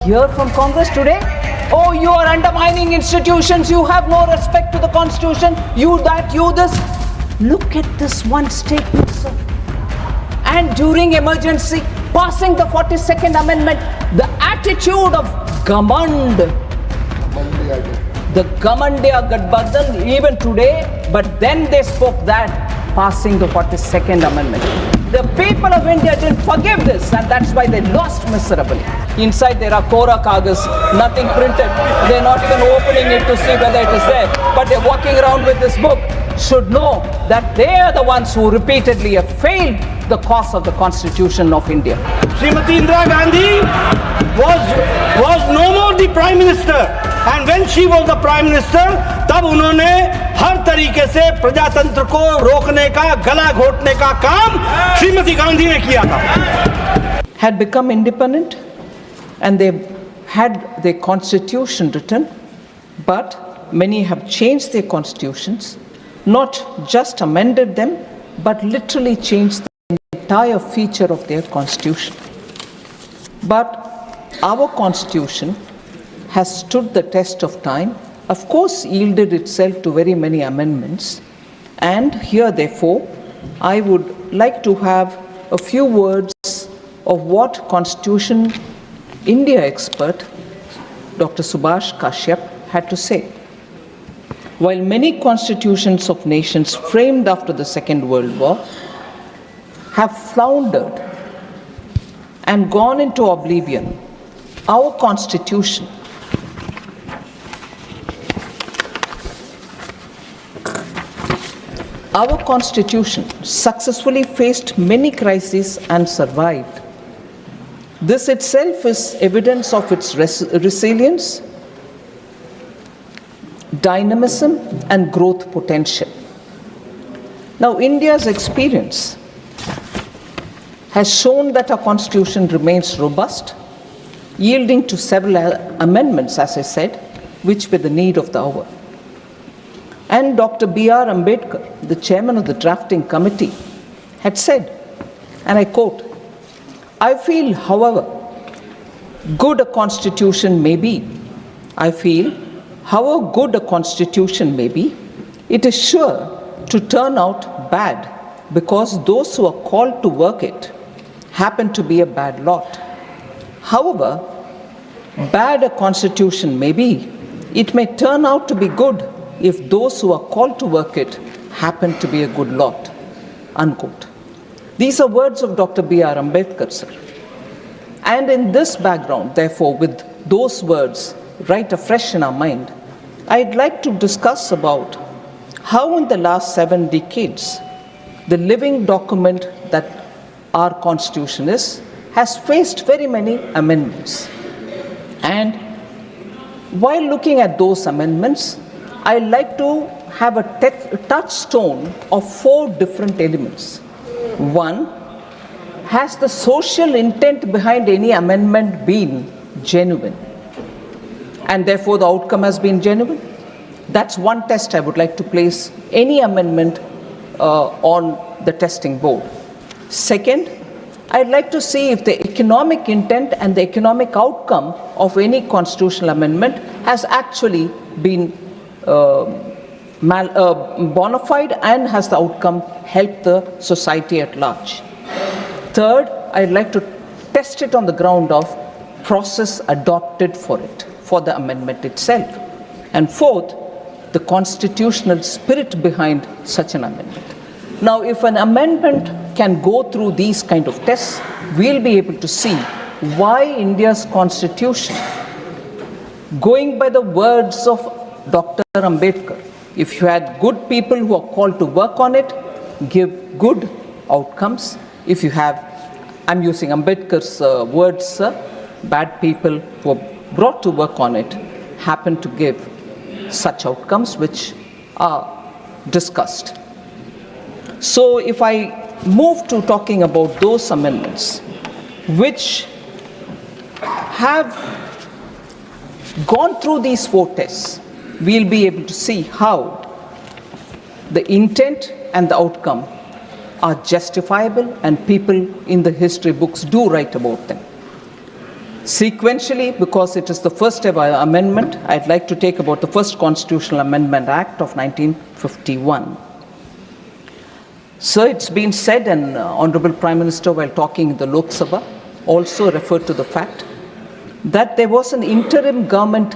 Hear from Congress today? Oh, you are undermining institutions. You have no respect to the Constitution. You that, you this. Look at this one statement, sir. And during emergency, passing the 42nd Amendment, the attitude of Gamand, the Gamandiya Gadbadhan, even today, but then they spoke that, passing the 42nd Amendment. The people of India didn't forgive this, and that's why they lost miserably. Inside there are Kora Kagas, nothing printed. They're not even opening it to see whether it is there. But they're walking around with this book. Should know that they are the ones who repeatedly have failed the cause of the Constitution of India. Srimati Indira Gandhi was no more the Prime Minister. And when she was the Prime Minister, तब उन्होंने हर तरीके से प्रजातंत्र को रोकने का, गला घोटने का काम श्रीमती गांधी ने किया था. Had become independent and they had their constitution written, but many have changed their constitutions, not just amended them, but literally changed the entire feature of their constitution. But our constitution has stood the test of time, of course yielded itself to very many amendments, and here therefore I would like to have a few words of what Constitution India expert Dr. Subhash Kashyap had to say. While many constitutions of nations framed after the Second World War have floundered and gone into oblivion, our constitution successfully faced many crises and survived. This itself is evidence of its resilience, dynamism, and growth potential. Now, India's experience has shown that our constitution remains robust, yielding to several amendments, as I said, which were the need of the hour. And Dr. B.R. Ambedkar, the chairman of the drafting committee, had said, and I quote, "I feel, however good a constitution may be, it is sure to turn out bad because those who are called to work it happen to be a bad lot. However bad a constitution may be, it may turn out to be good if those who are called to work it happen to be a good lot." Unquote. These are words of Dr. B.R. Ambedkar, sir. And in this background, therefore, with those words right afresh in our mind, I'd like to discuss about how in the last 7 decades, the living document that our Constitution is, has faced very many amendments. And while looking at those amendments, I'd like to have a touchstone of 4 different elements. One, has the social intent behind any amendment been genuine? And therefore the outcome has been genuine? That's one test I would like to place any amendment on the testing board. Second, I'd like to see if the economic intent and the economic outcome of any constitutional amendment has actually been bona fide and has the outcome helped the society at large. Third, I'd like to test it on the ground of process adopted for it, for the amendment itself. And fourth, the constitutional spirit behind such an amendment. Now, if an amendment can go through these kind of tests, we'll be able to see why India's constitution, going by the words of Dr. Ambedkar, if you had good people who are called to work on it, give good outcomes. If you have, I'm using Ambedkar's words, bad people who are brought to work on it happen to give such outcomes which are discussed. So if I move to talking about those amendments which have gone through these 4 tests, we'll be able to see how the intent and the outcome are justifiable and people in the history books do write about them. Sequentially, because it is the first ever amendment, I'd like to take about the first Constitutional Amendment Act of 1951. So it's been said, and Honorable Prime Minister, while talking in the Lok Sabha, also referred to the fact that there was an interim government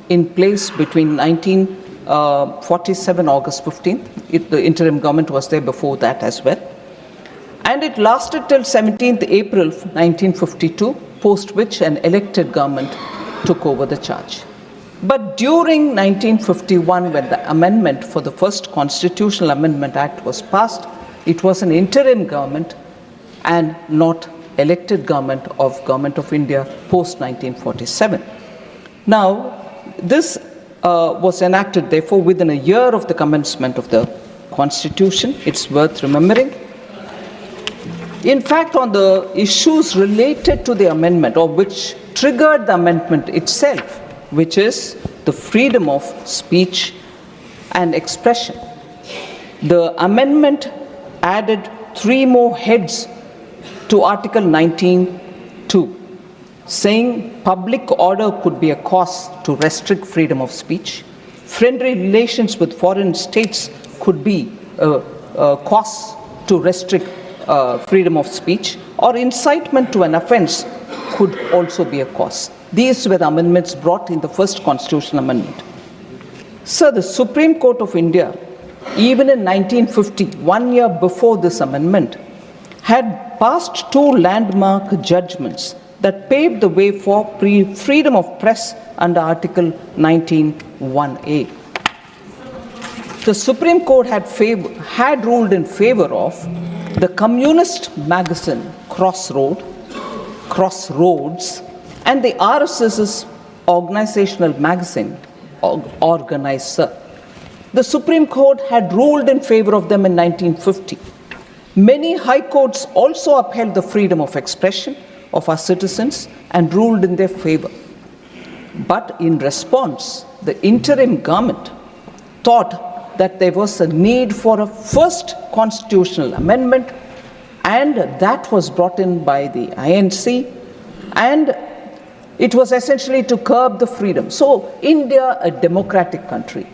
in place between 1947, August 15th. The interim government was there before that as well. And it lasted till 17th April 1952, post which an elected government took over the charge. But during 1951, when the amendment for the first Constitutional Amendment Act was passed, it was an interim government and not elected Government of India post 1947. Now, this was enacted, therefore, within a year of the commencement of the Constitution. It's worth remembering. In fact, on the issues related to the amendment, or which triggered the amendment itself, which is the freedom of speech and expression, the amendment added 3 more heads to Article 19(2), saying public order could be a cause to restrict freedom of speech, friendly relations with foreign states could be a cause to restrict freedom of speech, or incitement to an offense could also be a cause. These were the amendments brought in the first Constitutional Amendment. So the Supreme Court of India, even in 1950, 1 year before this amendment, had passed 2 landmark judgments that paved the way for freedom of press under Article 19(1)(a). The Supreme Court had ruled in favor of the communist magazine Crossroads, and the RSS's organizational magazine Organizer. The Supreme Court had ruled in favor of them in 1950. Many high courts also upheld the freedom of expression of our citizens and ruled in their favor. But in response, the interim government thought that there was a need for a first constitutional amendment, and that was brought in by the INC, and it was essentially to curb the freedom. So India, a democratic country,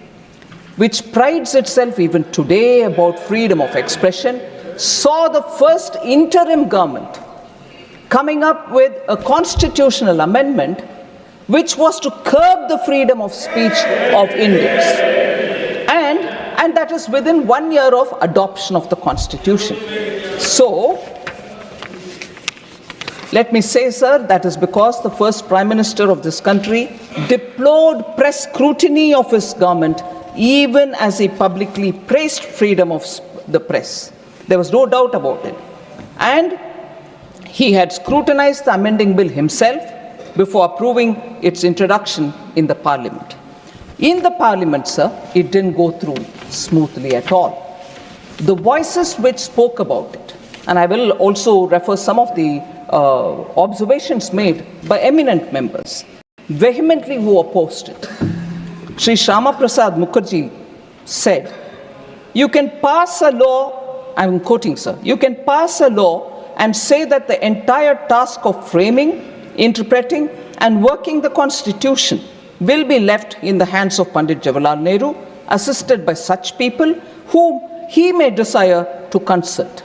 which prides itself even today about freedom of expression, saw the first interim government coming up with a constitutional amendment which was to curb the freedom of speech of Indians. And that is within 1 year of adoption of the Constitution. So, let me say, sir, that is because the first Prime Minister of this country deplored press scrutiny of his government, even as he publicly praised freedom of the press. There was no doubt about it. And he had scrutinized the amending bill himself before approving its introduction in the Parliament. In the Parliament, sir, it didn't go through smoothly at all. The voices which spoke about it, and I will also refer some of the observations made by eminent members, vehemently who opposed it. Sri Shyama Prasad Mukherjee said, you can pass a law, I'm quoting, sir, you can pass a law and say that the entire task of framing, interpreting, and working the Constitution will be left in the hands of Pandit Jawaharlal Nehru, assisted by such people whom he may desire to consult.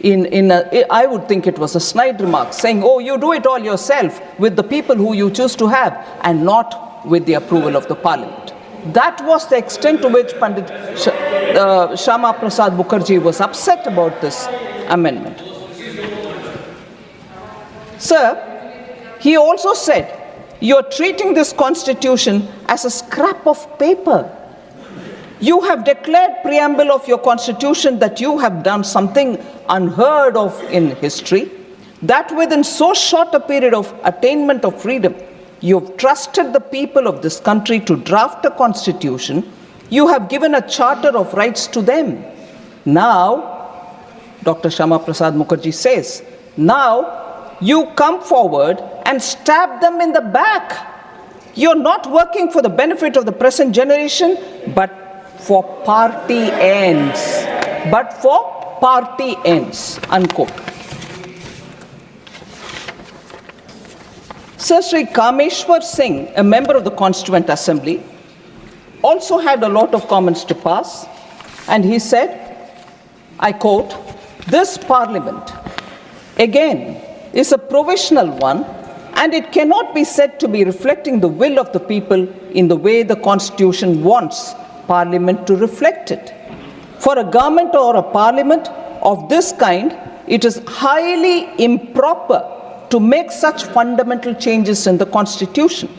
I would think it was a snide remark, saying, oh, you do it all yourself with the people who you choose to have, and not with the approval of the Parliament. That was the extent to which Pandit Shyama Prasad Mukherjee was upset about this amendment. Sir, he also said, you're treating this Constitution as a scrap of paper. You have declared preamble of your Constitution that you have done something unheard of in history, that within so short a period of attainment of freedom, you have trusted the people of this country to draft a Constitution. You have given a charter of rights to them. Now, Dr. Shyama Prasad Mukherjee says, now you come forward and stab them in the back. You're not working for the benefit of the present generation, but for party ends. But for party ends, unquote. Sir Sri Kameshwar Singh, a member of the Constituent Assembly, also had a lot of comments to pass, and he said, I quote, "This Parliament, again, is a provisional one, and it cannot be said to be reflecting the will of the people in the way the Constitution wants Parliament to reflect it. For a government or a Parliament of this kind, it is highly improper to make such fundamental changes in the Constitution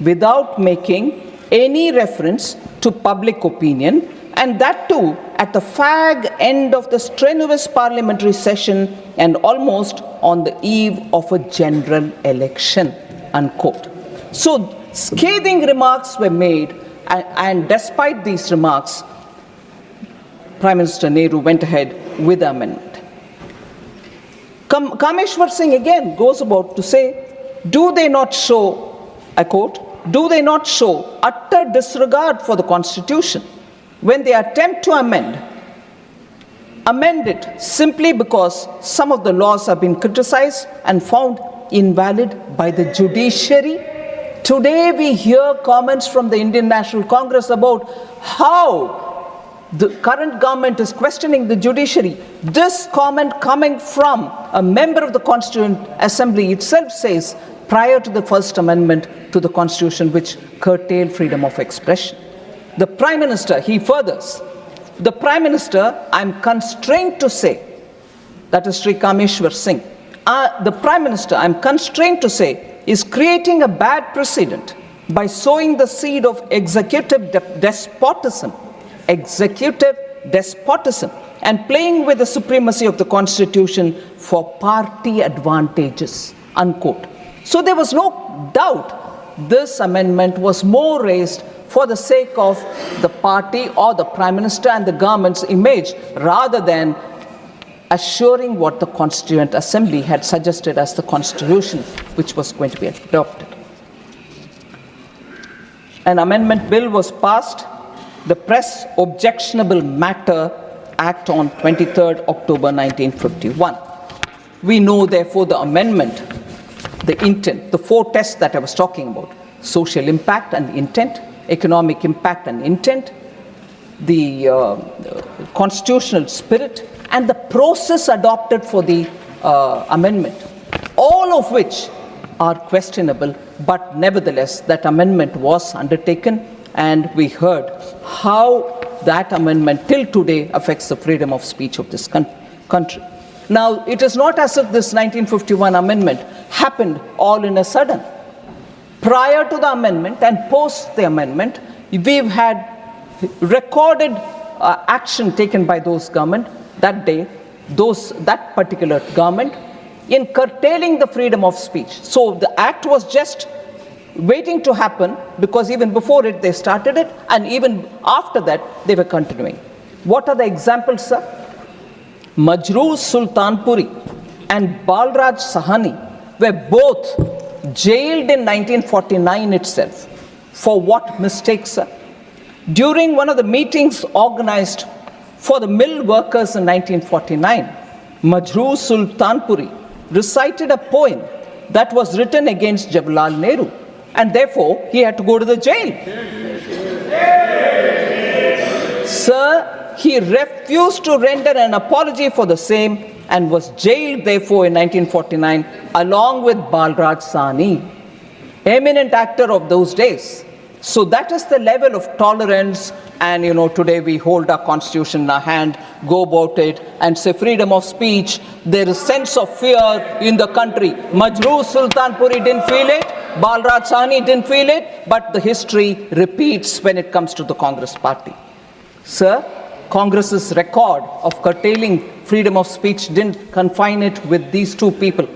without making any reference to public opinion, and that too at the fag end of the strenuous parliamentary session and almost on the eve of a general election," unquote. So scathing remarks were made, and despite these remarks, Prime Minister Nehru went ahead with the amendment. Kameshwar Singh again goes about to say, do they not show, I quote, "Do they not show utter disregard for the Constitution when they attempt to amend it simply because some of the laws have been criticized and found invalid by the judiciary?" Today we hear comments from the Indian National Congress about how the current government is questioning the judiciary. This comment coming from a member of the Constituent Assembly itself says, prior to the First Amendment to the Constitution, which curtailed freedom of expression. The Prime Minister, he furthers, the Prime Minister, I'm constrained to say, that is Sri Kameshwar Singh, the Prime Minister, I'm constrained to say, is creating a bad precedent by sowing the seed of executive despotism, and playing with the supremacy of the Constitution for party advantages, unquote. So there was no doubt this amendment was more raised for the sake of the party or the Prime Minister and the government's image, rather than assuring what the Constituent Assembly had suggested as the Constitution which was going to be adopted. An amendment bill was passed, the Press Objectionable Matter Act, on 23rd October 1951. We know, therefore, the amendment, the intent, the four tests that I was talking about: social impact and intent, economic impact and intent, the constitutional spirit, and the process adopted for the amendment, all of which are questionable, but nevertheless that amendment was undertaken, and we heard how that amendment till today affects the freedom of speech of this country. Now, it is not as if this 1951 amendment happened all in a sudden. Prior to the amendment and post the amendment, we've had recorded action taken by those government that day, that particular government, in curtailing the freedom of speech. So the act was just waiting to happen, because even before it they started it, and even after that they were continuing. What are the examples, sir? Majrooh Sultanpuri and Balraj Sahani were both jailed in 1949 itself. For what mistakes, sir? During one of the meetings organized for the mill workers in 1949, Majrooh Sultanpuri recited a poem that was written against Jawaharlal Nehru, and therefore he had to go to the jail. Sir, he refused to render an apology for the same and was jailed therefore in 1949 along with Balraj Sahni, eminent actor of those days. So that is the level of tolerance, and today we hold our constitution in our hand, go about it and say freedom of speech. There is sense of fear in the country. Majrooh Sultanpuri didn't feel it, Balraj Sahni didn't feel it, but the history repeats when it comes to the Congress party. Sir, Congress's record of curtailing freedom of speech didn't confine it with these two people.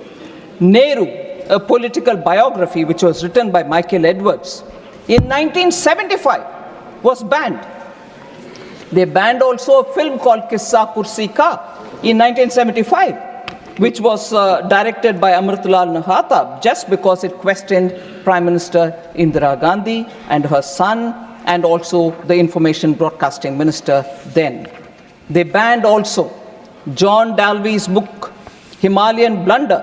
Nehru, a political biography which was written by Michael Edwards, in 1975 was banned. They banned also a film called Kissa Kursi Ka in 1975, which was directed by Amritlal Nahata, just because it questioned Prime Minister Indira Gandhi and her son, and also the Information Broadcasting Minister then. They banned also John Dalby's book, Himalayan Blunder,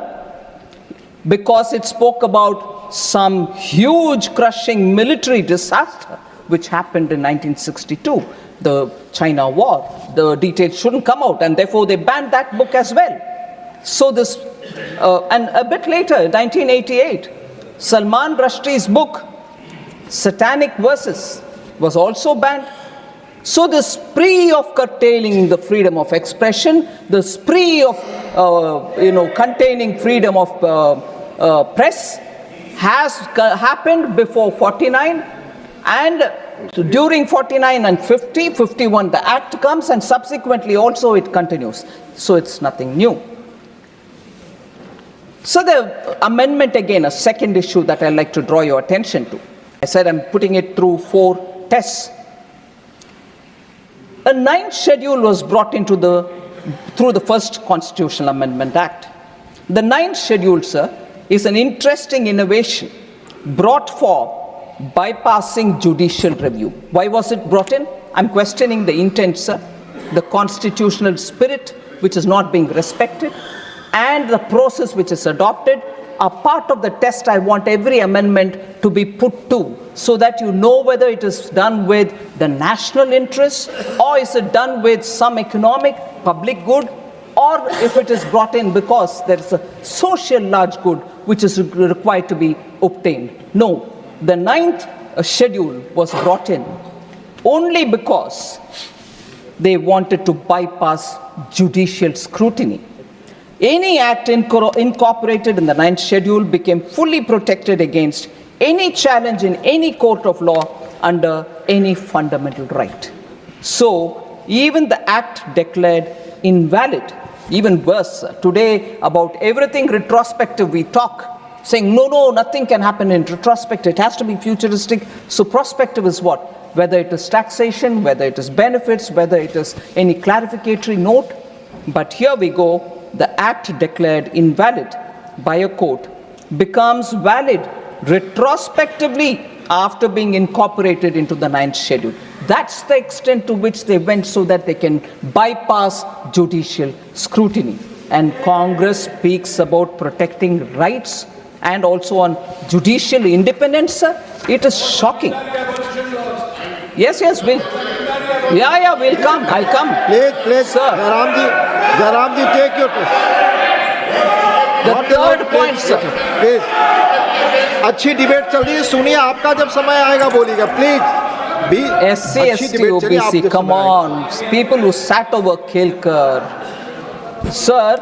because it spoke about some huge crushing military disaster which happened in 1962, the China War. The details shouldn't come out, and therefore they banned that book as well. So this, and a bit later, 1988, Salman Rushdie's book, Satanic Verses, was also banned. So the spree of curtailing the freedom of expression, the spree of containing freedom of press has happened before 49, and during 49 and 50, 51 the act comes, and subsequently also it continues. So it's nothing new. So the amendment, again, a second issue that I'd like to draw your attention to. I said I'm putting it through 4 tests. A 9th schedule was brought into through the first Constitutional Amendment Act. The 9th schedule, sir, is an interesting innovation brought for bypassing judicial review. Why was it brought in? I'm questioning the intent, sir, the constitutional spirit which is not being respected, and the process which is adopted are part of the test I want every amendment to be put to, so that you know whether it is done with the national interest, or is it done with some economic public good, or if it is brought in because there is a social large good which is required to be obtained. No, the 9th schedule was brought in only because they wanted to bypass judicial scrutiny. Any act incorporated in the 9th schedule became fully protected against any challenge in any court of law under any fundamental right. So even the act declared invalid. Even worse, today about everything retrospective we talk, saying no, nothing can happen in retrospective, it has to be futuristic. So prospective is what? Whether it is taxation, whether it is benefits, whether it is any clarificatory note. But here we go, the act declared invalid by a court becomes valid retrospectively after being incorporated into the 9th schedule. That's the extent to which they went, so that they can bypass judicial scrutiny. And Congress speaks about protecting rights and also on judicial independence, sir. It is shocking. Yes, we'll come. I'll come. Please, sir. Jaramji, take your place. The third point, sir. Please. अच्छी debate चल रही है, सुनिए, आपका जब समय आएगा बोलिएगा, please. SC, ST, OBC, come on. People who sat over Kelkar. Sir,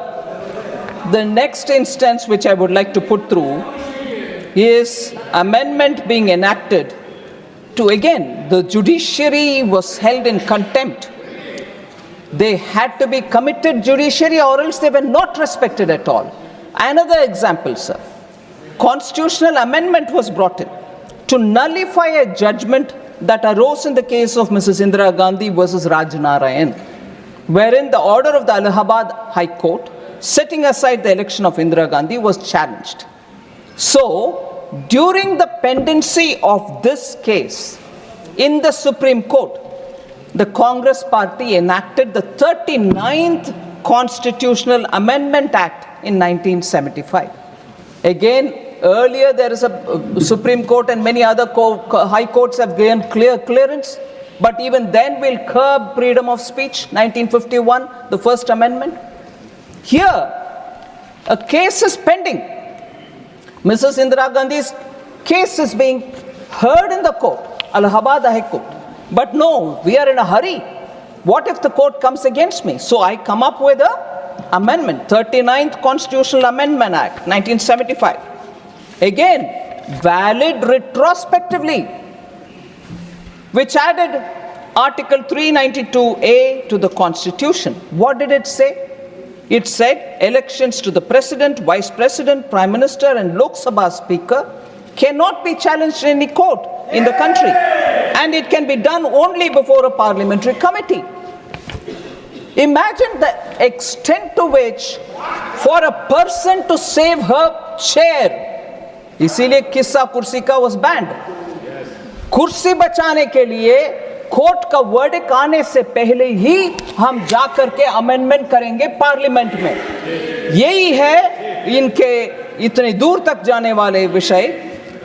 the next instance which I would like to put through is amendment being enacted to, again, the judiciary was held in contempt. They had to be committed judiciary, or else they were not respected at all. Another example, sir. Constitutional amendment was brought in to nullify a judgment that arose in the case of Mrs. Indira Gandhi versus Raj Narayan, wherein the order of the Allahabad High Court setting aside the election of Indira Gandhi was challenged. So, during the pendency of this case in the Supreme Court, the Congress party enacted the 39th Constitutional Amendment Act in 1975. Again, earlier there is a Supreme Court and many other high courts have given clearance, but even then we'll curb freedom of speech, 1951, the First Amendment. Here, a case is pending. Mrs. Indira Gandhi's case is being heard in the court, Allahabad High Court. But no, we are in a hurry. What if the court comes against me? So I come up with an amendment, 39th Constitutional Amendment Act, 1975. Again, valid retrospectively, which added Article 392A to the Constitution. What did it say? It said elections to the President, Vice President, Prime Minister and Lok Sabha Speaker cannot be challenged in any court in the country, and it can be done only before a parliamentary committee. Imagine the extent to which for a person to save her chair, इसीलिए किस्सा कुर्सी का was banned. कुर्सी बचाने के लिए court का verdict आने से पहले ही हम जा करके अमेंडमेंट करेंगे पार्लियामेंट में. यही है इनके इतने दूर तक जाने वाले विषय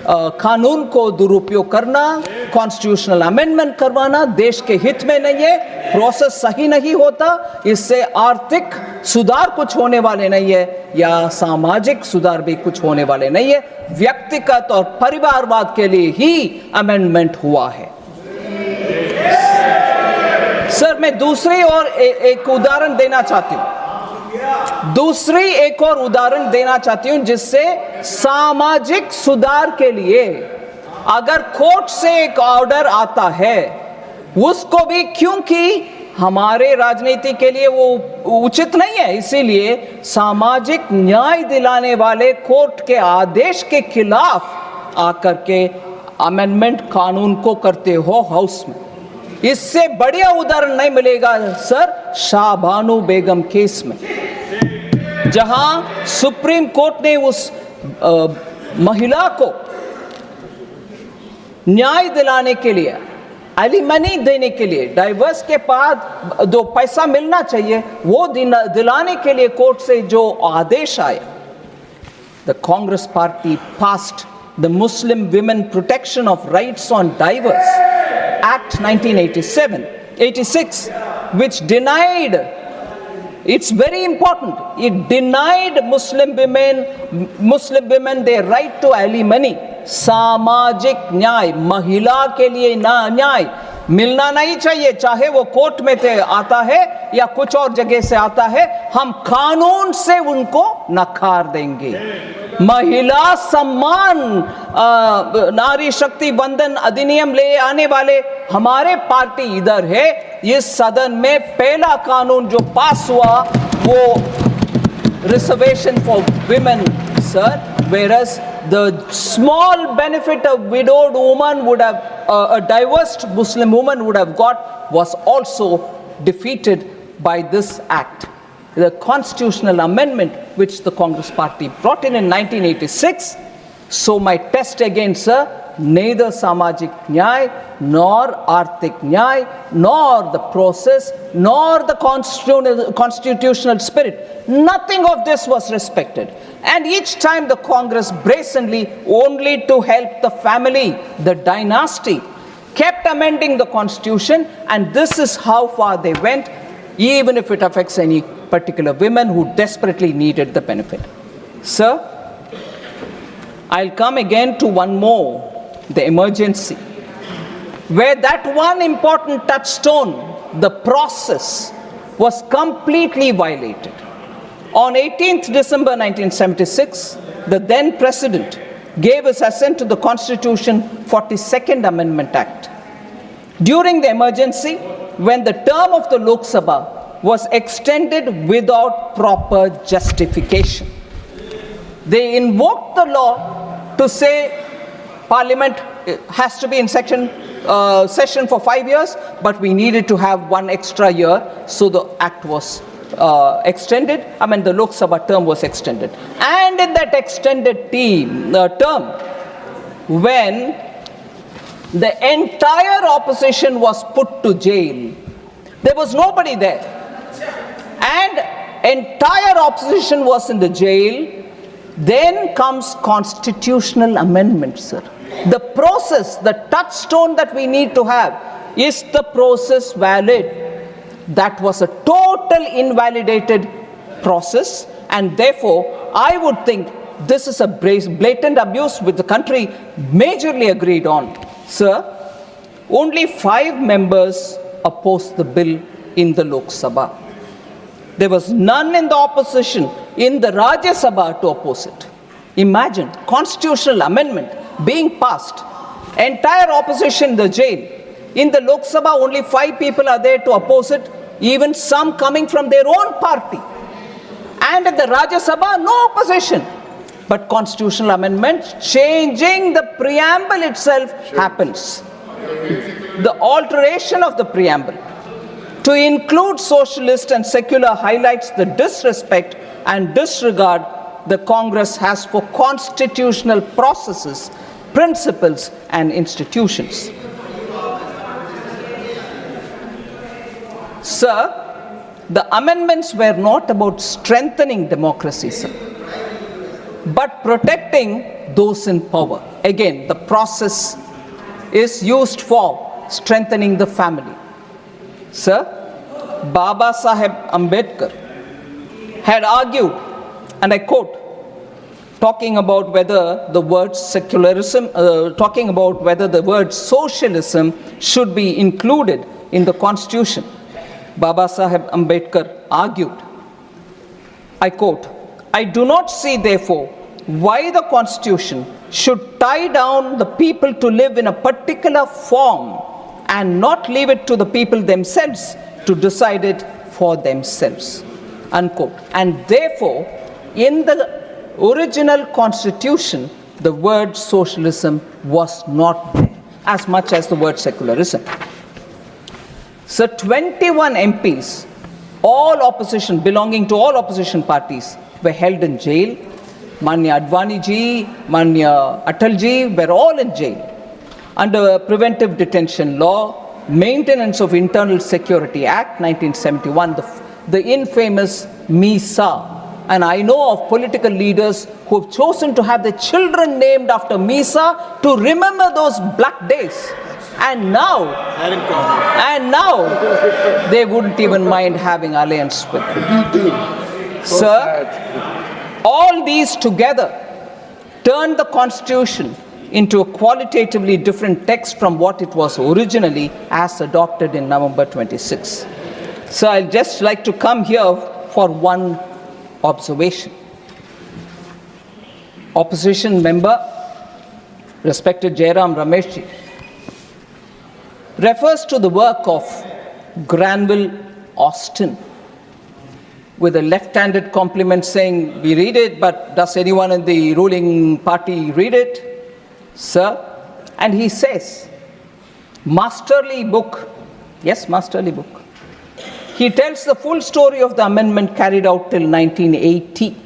कानून को दुरुपयोग करना, कॉन्स्टिट्यूशनल अमेंडमेंट करवाना देश के हित में नहीं है, प्रोसेस सही नहीं होता, इससे आर्थिक सुधार कुछ होने वाले नहीं है या सामाजिक सुधार भी कुछ होने वाले नहीं है, व्यक्तिगत और परिवारवाद के लिए ही अमेंडमेंट हुआ है। सर, मैं दूसरी और एक उदाहरण देना चाहती हूं, जिससे सामाजिक सुधार के लिए अगर कोर्ट से एक ऑर्डर आता है उसको भी, क्योंकि हमारे राजनीति के लिए वो उचित नहीं है, इसीलिए सामाजिक न्याय दिलाने वाले कोर्ट के आदेश के खिलाफ आकर के अमेंडमेंट कानून को करते हो हाउस में। इससे बढ़िया उदाहरण नहीं मिलेगा सर शाहबानू बेगम केस में, जहां सुप्रीम कोर्ट ने उस महिला को न्याय दिलाने के लिए, एलिमनी देने के लिए, डाइवर्स के बाद जो पैसा मिलना चाहिए वो दिलाने के लिए कोर्ट से जो आदेश आया, the Congress party passed the Muslim women protection of rights on diverse Act 1986, which denied, it's very important, it denied Muslim women their right to alimony, सामाजिक न्याय, महिला के लिए न्याय मिलना नहीं चाहिए, चाहे वो कोर्ट में से आता है या कुछ और जगह से आता है, हम कानून से उनको नकार देंगे। महिला सम्मान नारी शक्ति बंधन अधिनियम ले आने वाले हमारे पार्टी इधर है, इस सदन में पहला कानून जो पास हुआ वो reservation for women sir, whereas the small benefit a widowed woman would have, a divorced Muslim woman would have got, was also defeated by this act. The constitutional amendment which the Congress party brought in 1986. So my test again, sir, neither samajik nyay nor arthik nyay nor the process nor the constitutional spirit, nothing of this was respected. And each time the Congress brazenly, only to help the family, the dynasty, kept amending the constitution, and this is how far they went, even if it affects any particular women who desperately needed the benefit. Sir, I'll come again to one more, the emergency, where that one important touchstone, the process, was completely violated. On 18th December 1976, the then President gave his assent to the Constitution 42nd Amendment Act. During the emergency, when the term of the Lok Sabha was extended without proper justification, they invoked the law to say Parliament has to be in session for 5 years, but we needed to have one extra year, so the act was extended. The Lok Sabha term was extended. And in that extended term, when the entire opposition was put to jail, there was nobody there, and entire opposition was in the jail, then comes constitutional amendment, sir. The process, the touchstone that we need to have, is the process valid? That was a total invalidated process, and therefore I would think this is a blatant abuse which the country majorly agreed on. Sir, only 5 members opposed the bill in the Lok Sabha. There was none in the opposition in the Rajya Sabha to oppose it. Imagine, constitutional amendment being passed, entire opposition in the jail. In the Lok Sabha, only 5 people are there to oppose it, even some coming from their own party. And in the Rajya Sabha, no opposition. But constitutional amendment changing the preamble itself happens. The alteration of the preamble to include socialist and secular highlights the disrespect and disregard the Congress has for constitutional processes, principles and institutions. Sir, the amendments were not about strengthening democracy, sir, but protecting those in power, again, the process is used for strengthening the family. Sir, Baba Saheb Ambedkar had argued, and I quote, talking about whether the word secularism, talking about whether the word socialism should be included in the constitution. Baba Saheb Ambedkar argued, I quote, I do not see therefore why the constitution should tie down the people to live in a particular form and not leave it to the people themselves to decide it for themselves, unquote. And therefore, in the original constitution, the word socialism was not there, as much as the word secularism. So 21 MPs, all opposition, belonging to all opposition parties, were held in jail. Manya Advani ji, Manya Atal ji were all in jail under Preventive Detention Law, Maintenance of Internal Security Act 1971, the infamous MISA. And I know of political leaders who have chosen to have their children named after MISA to remember those black days. And now they wouldn't even mind having alliance with them. Sir, all these together turned the constitution into a qualitatively different text from what it was originally as adopted in November 26. So I'll just like to come here for one observation. Opposition member, respected Jairam Rameshji, refers to the work of Granville Austin with a left-handed compliment saying, we read it, but does anyone in the ruling party read it, sir? And he says, masterly book. Yes, masterly book. He tells the full story of the amendment carried out till 1980.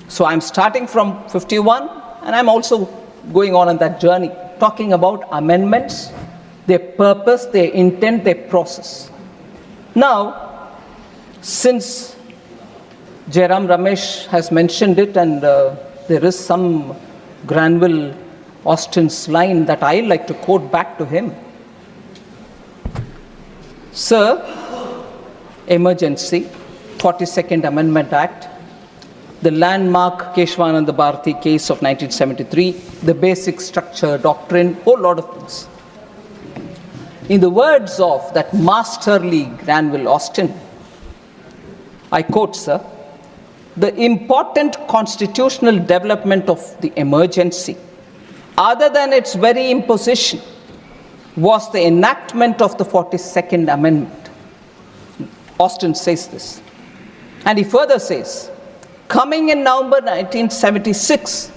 So I'm starting from 51, and I'm also going on that journey, talking about amendments, their purpose, their intent, their process. Now, since Jairam Ramesh has mentioned it, and there is some Granville Austin's line that I like to quote back to him. Sir, emergency, 42nd Amendment Act, the landmark Keshwananda Bharati case of 1973, the basic structure, doctrine, whole lot of things. In the words of that masterly Granville Austin, I quote, sir, the important constitutional development of the emergency, other than its very imposition, was the enactment of the 42nd Amendment. Austin says this. And he further says, coming in November 1976,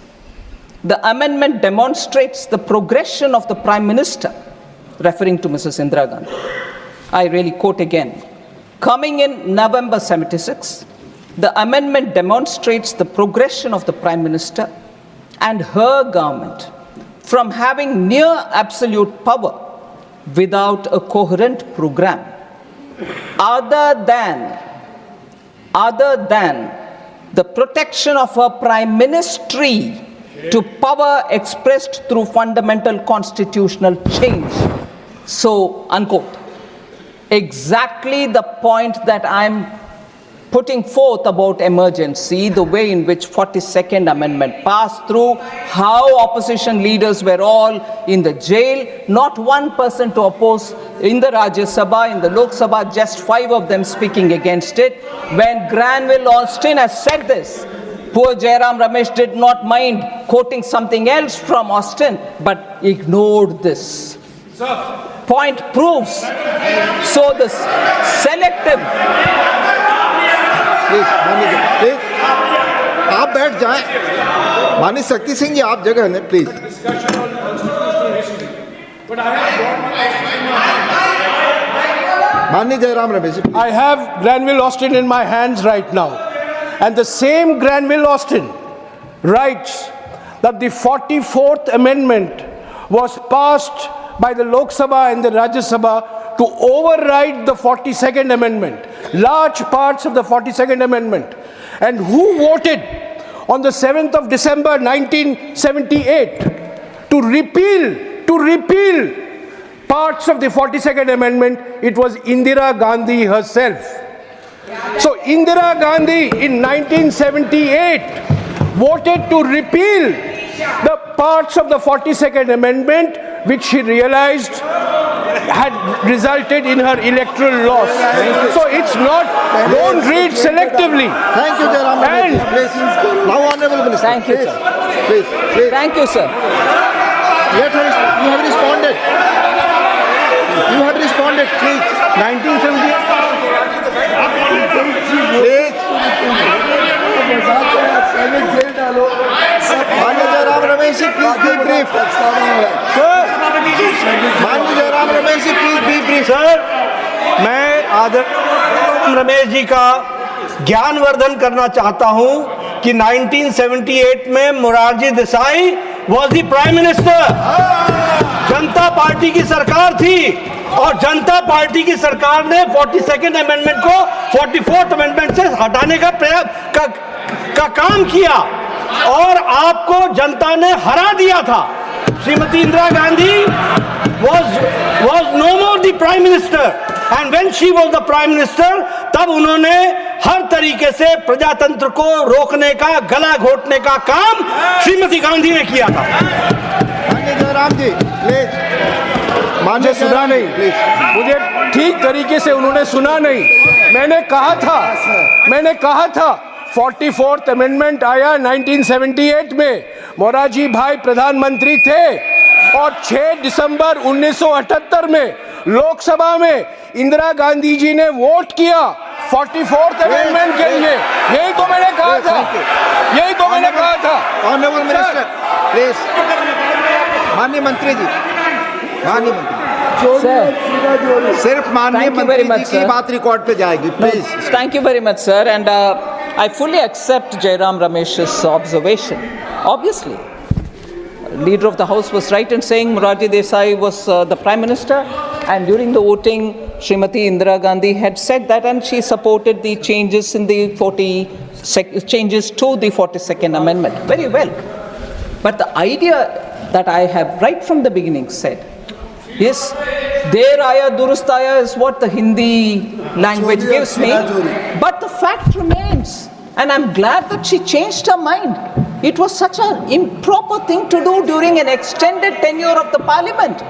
the amendment demonstrates the progression of the Prime Minister, referring to Mrs. Indira Gandhi. I really quote again. Coming in November 76, the amendment demonstrates the progression of the Prime Minister and her government from having near absolute power without a coherent program, other than the protection of her prime ministry to power expressed through fundamental constitutional change. So, unquote. Exactly the point that I'm putting forth about emergency, the way in which 42nd Amendment passed through, how opposition leaders were all in the jail, not one person to oppose in the Rajya Sabha, in the Lok Sabha, just 5 of them speaking against it. When Granville Austin has said this, poor Jairam Ramesh did not mind quoting something else from Austin, but ignored this. Point proves. So this selective. Please आप बैठ जाएं। माननीय शक्ति सिंह जी, आप जगह लें please. माननीय Jairam Ramesh ji, I have Granville Austin in my hands right now, and the same Granville Austin writes that the 44th Amendment was passed by the Lok Sabha and the Rajya Sabha to override the 42nd Amendment, large parts of the 42nd Amendment. And who voted on the 7th of December 1978 to repeal parts of the 42nd Amendment, it was Indira Gandhi herself. So Indira Gandhi in 1978 voted to repeal the parts of the 42nd Amendment which she realized had resulted in her electoral loss. So it's not, don't read selectively. Thank you, Jairam Ramesh. Please. Now, Honorable Minister. Thank you, please. sir. Please. Thank you, sir. You have responded. You have responded. Please. 1978. Please. Manya Jairam Ramesh ji, please be brief. Manya Jairam Ramesh ji, please be brief. Sir, मैं आदरणीय रमेश जी का ज्ञानवर्धन करना चाहता हूं कि 1978 में Morarji Desai was the prime minister. Janata party की सरकार थी और जनता पार्टी की सरकार ने 42nd अमेंडमेंट को 44th अमेंडमेंट से हटाने का प्रयास का काम किया और आपको जनता ने हरा दिया था। Shrimati Indira Gandhi was no more the prime minister and when she was the prime minister तब उन्होंने हर तरीके से प्रजातंत्र को रोकने का, गला घोटने का काम श्रीमती गांधी ने किया था। माननीय जयराम जी, प्लीज। मुझे सुना नहीं, मुझे ठीक तरीके से उन्होंने सुना नहीं। मैंने कहा था 44th अमेंडमेंट आया 1978 में, मोरारजी भाई प्रधानमंत्री थे और 6 दिसंबर 1978 में लोकसभा में इंदिरा गांधी जी ने वोट किया 44th अमेंडमेंट के लिए। यही तो मैंने कहा था। Honourable minister, please. माननीय मंत्री जी, सिर्फ माननीय मंत्री जी की बात रिकॉर्ड पे जाएगी, please. Thank you very much, sir. And I fully accept Jairam Ramesh's observation. Obviously, Leader of the House was right in saying Morarji Desai was the Prime Minister, and during the voting, Srimati Indira Gandhi had said that, and she supported the changes in the changes to the 42nd Amendment. Very well. But the idea that I have right from the beginning said, yes, Der Aya Durust Aya is what the Hindi language gives me, but the fact remains, and I'm glad that she changed her mind. It was such an improper thing to do during an extended tenure of the parliament,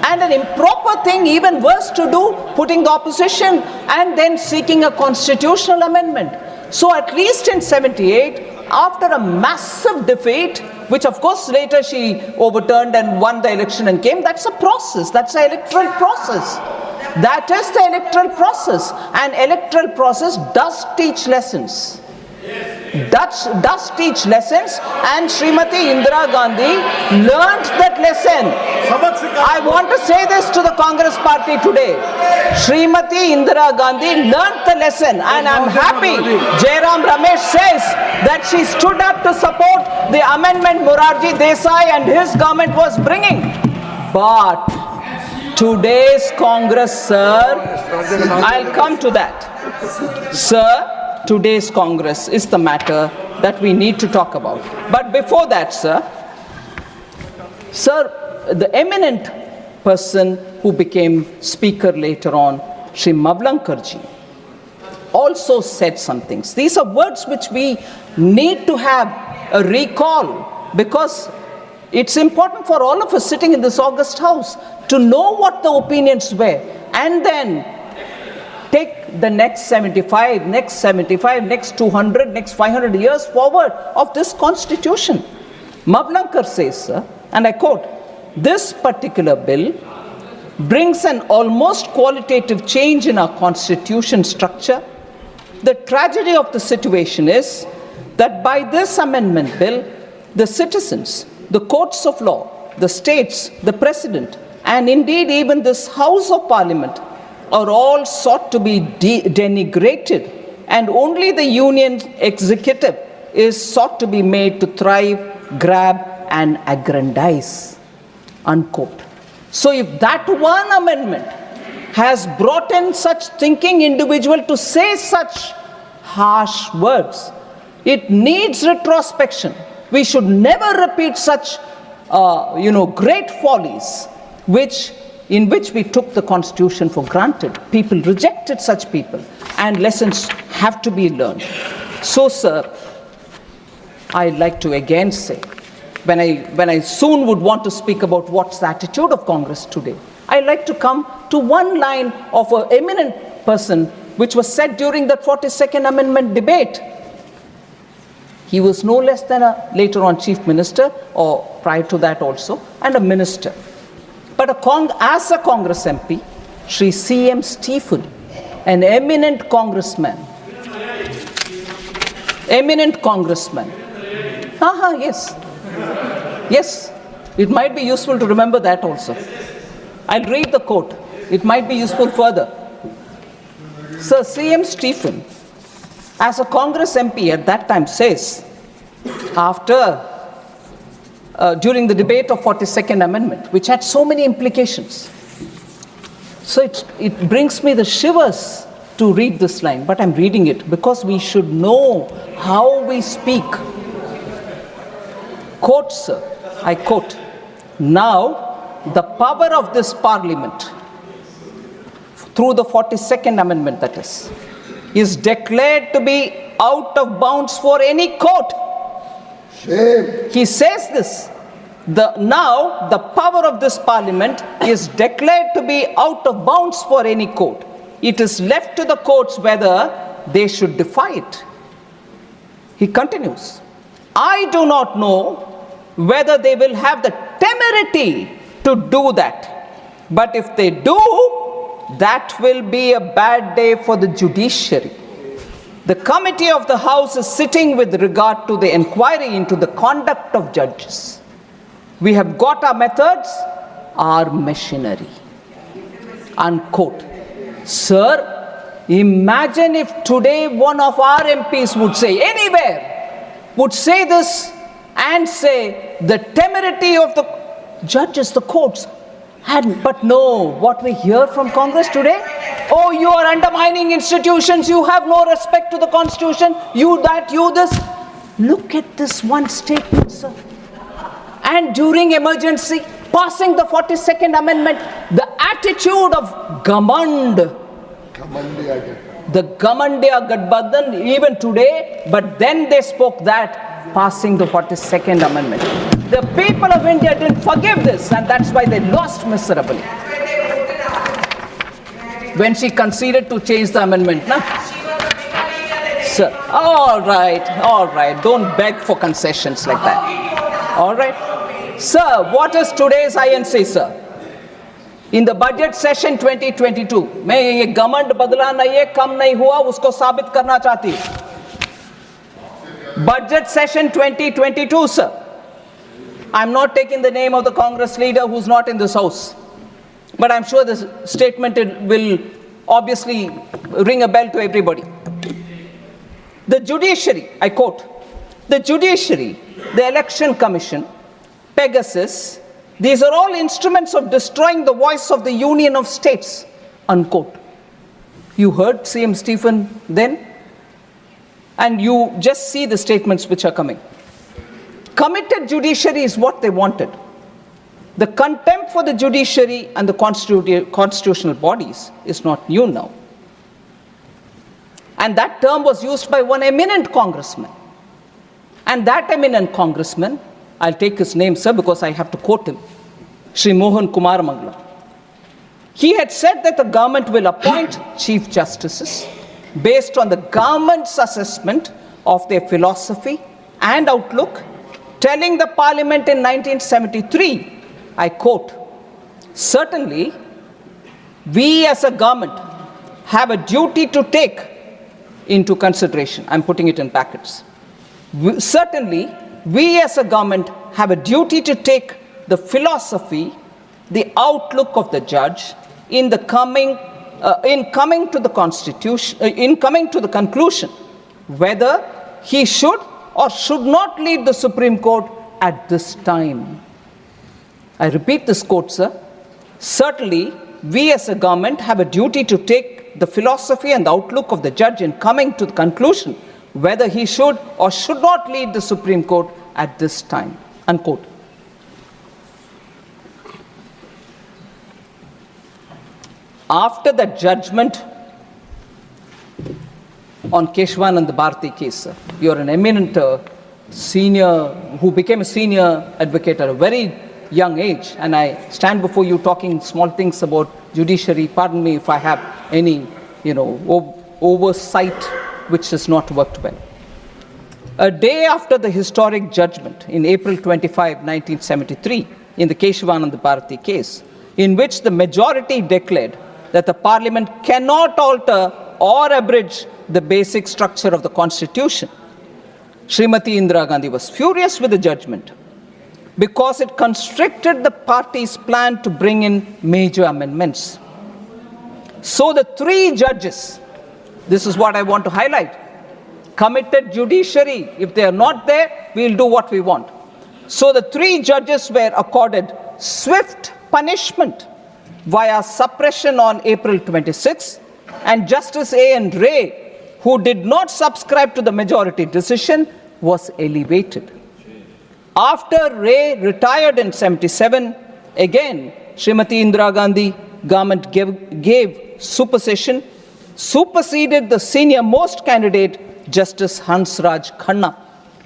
and an improper thing, even worse, to do, putting the opposition and then seeking a constitutional amendment. So at least in 78, after a massive defeat, which of course later she overturned and won the election and came, that's a process, that's an electoral process. That is the electoral process, and electoral process does teach lessons. Does teach lessons, and Srimati Indira Gandhi learned that lesson. I want to say this to the Congress party today. Srimati Indira Gandhi learned the lesson, and I'm happy Jairam Ramesh says that she stood up to support the amendment Morarji Desai and his government was bringing. But today's Congress, sir, I'll come to that. Sir, today's Congress is the matter that we need to talk about. But before that, sir, the eminent person who became speaker later on, Shri Mavlankarji, also said some things. These are words which we need to have a recall, because it's important for all of us sitting in this august house to know what the opinions were, and then take the next 75, next 200, next 500 years forward of this constitution. Mavlankar says, sir, and I quote, "This particular bill brings an almost qualitative change in our constitution structure. The tragedy of the situation is that by this amendment bill, the citizens, the courts of law, the states, the president, and indeed even this House of Parliament are all sought to be denigrated, and only the union executive is sought to be made to thrive, grab, and aggrandize." Unquote. So if that one amendment has brought in such thinking individual to say such harsh words, it needs retrospection. We should never repeat such great follies in which we took the Constitution for granted. People rejected such people, and lessons have to be learned. So, sir, I'd like to again say, when I soon would want to speak about what's the attitude of Congress today, I'd like to come to one line of an eminent person which was said during that 42nd Amendment debate. He was no less than later on Chief Minister, or prior to that also, and a minister. But as a Congress MP, Sri C.M. Stephen, an eminent congressman. Yes, it might be useful to remember that also. I'll read the quote. It might be useful further. Sir C.M. Stephen, as a Congress MP at that time, says, during the debate of 42nd Amendment, which had so many implications. So it brings me the shivers to read this line, but I'm reading it because we should know how we speak. Quote, sir, I quote, "Now the power of this Parliament, through the 42nd Amendment that is declared to be out of bounds for any court." Shame. He says this. Now the power of this Parliament is declared to be out of bounds for any court. It is left to the courts whether they should defy it. He continues, "I do not know whether they will have the temerity to do that. But if they do, that will be a bad day for the judiciary. The committee of the House is sitting with regard to the inquiry into the conduct of judges. We have got our methods, our machinery." Unquote. Sir, imagine if today one of our MPs would say, anywhere, would say this and say the temerity of the judges, the courts, but no, what we hear from Congress today, oh, you are undermining institutions, you have no respect to the Constitution, you that, you this. Look at this one statement, sir. And during emergency, passing the 42nd Amendment, the attitude of Gamand, the Gamandiya Gadbadhan, even today, but then they spoke that, passing the 42nd Amendment. The people of India didn't forgive this, and that's why they lost miserably. When she conceded to change the amendment, na? Sir, all right, don't beg for concessions like that. All right. Sir, what is today's INC, sir? In the budget session 2022, मैं ये गमंड बदला नहीं है, कम नहीं हुआ, उसको साबित करना चाहती हूँ. Budget session 2022, sir. I'm not taking the name of the Congress leader who's not in this house, but I'm sure this statement will obviously ring a bell to everybody. The judiciary, I quote, "The judiciary, the election commission, Pegasus, these are all instruments of destroying the voice of the Union of States," unquote. You heard CM Stephen then? And you just see the statements which are coming. Committed judiciary is what they wanted. The contempt for the judiciary and the constitutional bodies is not new now. And that term was used by one eminent congressman. And that eminent congressman, I'll take his name, sir, because I have to quote him, Sri Mohan Kumar Mangla. He had said that the government will appoint chief justices based on the government's assessment of their philosophy and outlook, telling the parliament in 1973, I quote, "Certainly, we as a government have a duty to take into consideration," I'm putting it in brackets, "certainly, we as a government have a duty to take the philosophy, the outlook of the judge in coming to the conclusion whether he should or should not lead the Supreme Court at this time." I repeat this quote, sir. "Certainly, we as a government have a duty to take the philosophy and the outlook of the judge in coming to the conclusion whether he should or should not lead the Supreme Court at this time," unquote. after that judgment on Keshwanand Bharati case, sir, you're an eminent senior who became a senior advocate at a very young age, and I stand before you talking small things about judiciary. Pardon me if I have any, oversight which has not worked well. A day after the historic judgment in April 25, 1973, in the Keshwanand Bharati case, in which the majority declared that the Parliament cannot alter or abridge the basic structure of the Constitution, Srimati Indira Gandhi was furious with the judgment because it constricted the party's plan to bring in major amendments. So the three judges, this is what I want to highlight, committed judiciary. If they are not there, we'll do what we want. So the three judges were accorded swift punishment via suppression on April 26, and Justice A.N. Ray, who did not subscribe to the majority decision, was elevated. After Ray retired in 77, again, Srimati Indira Gandhi government gave supersession, superseded the senior most candidate, Justice Hansraj Khanna,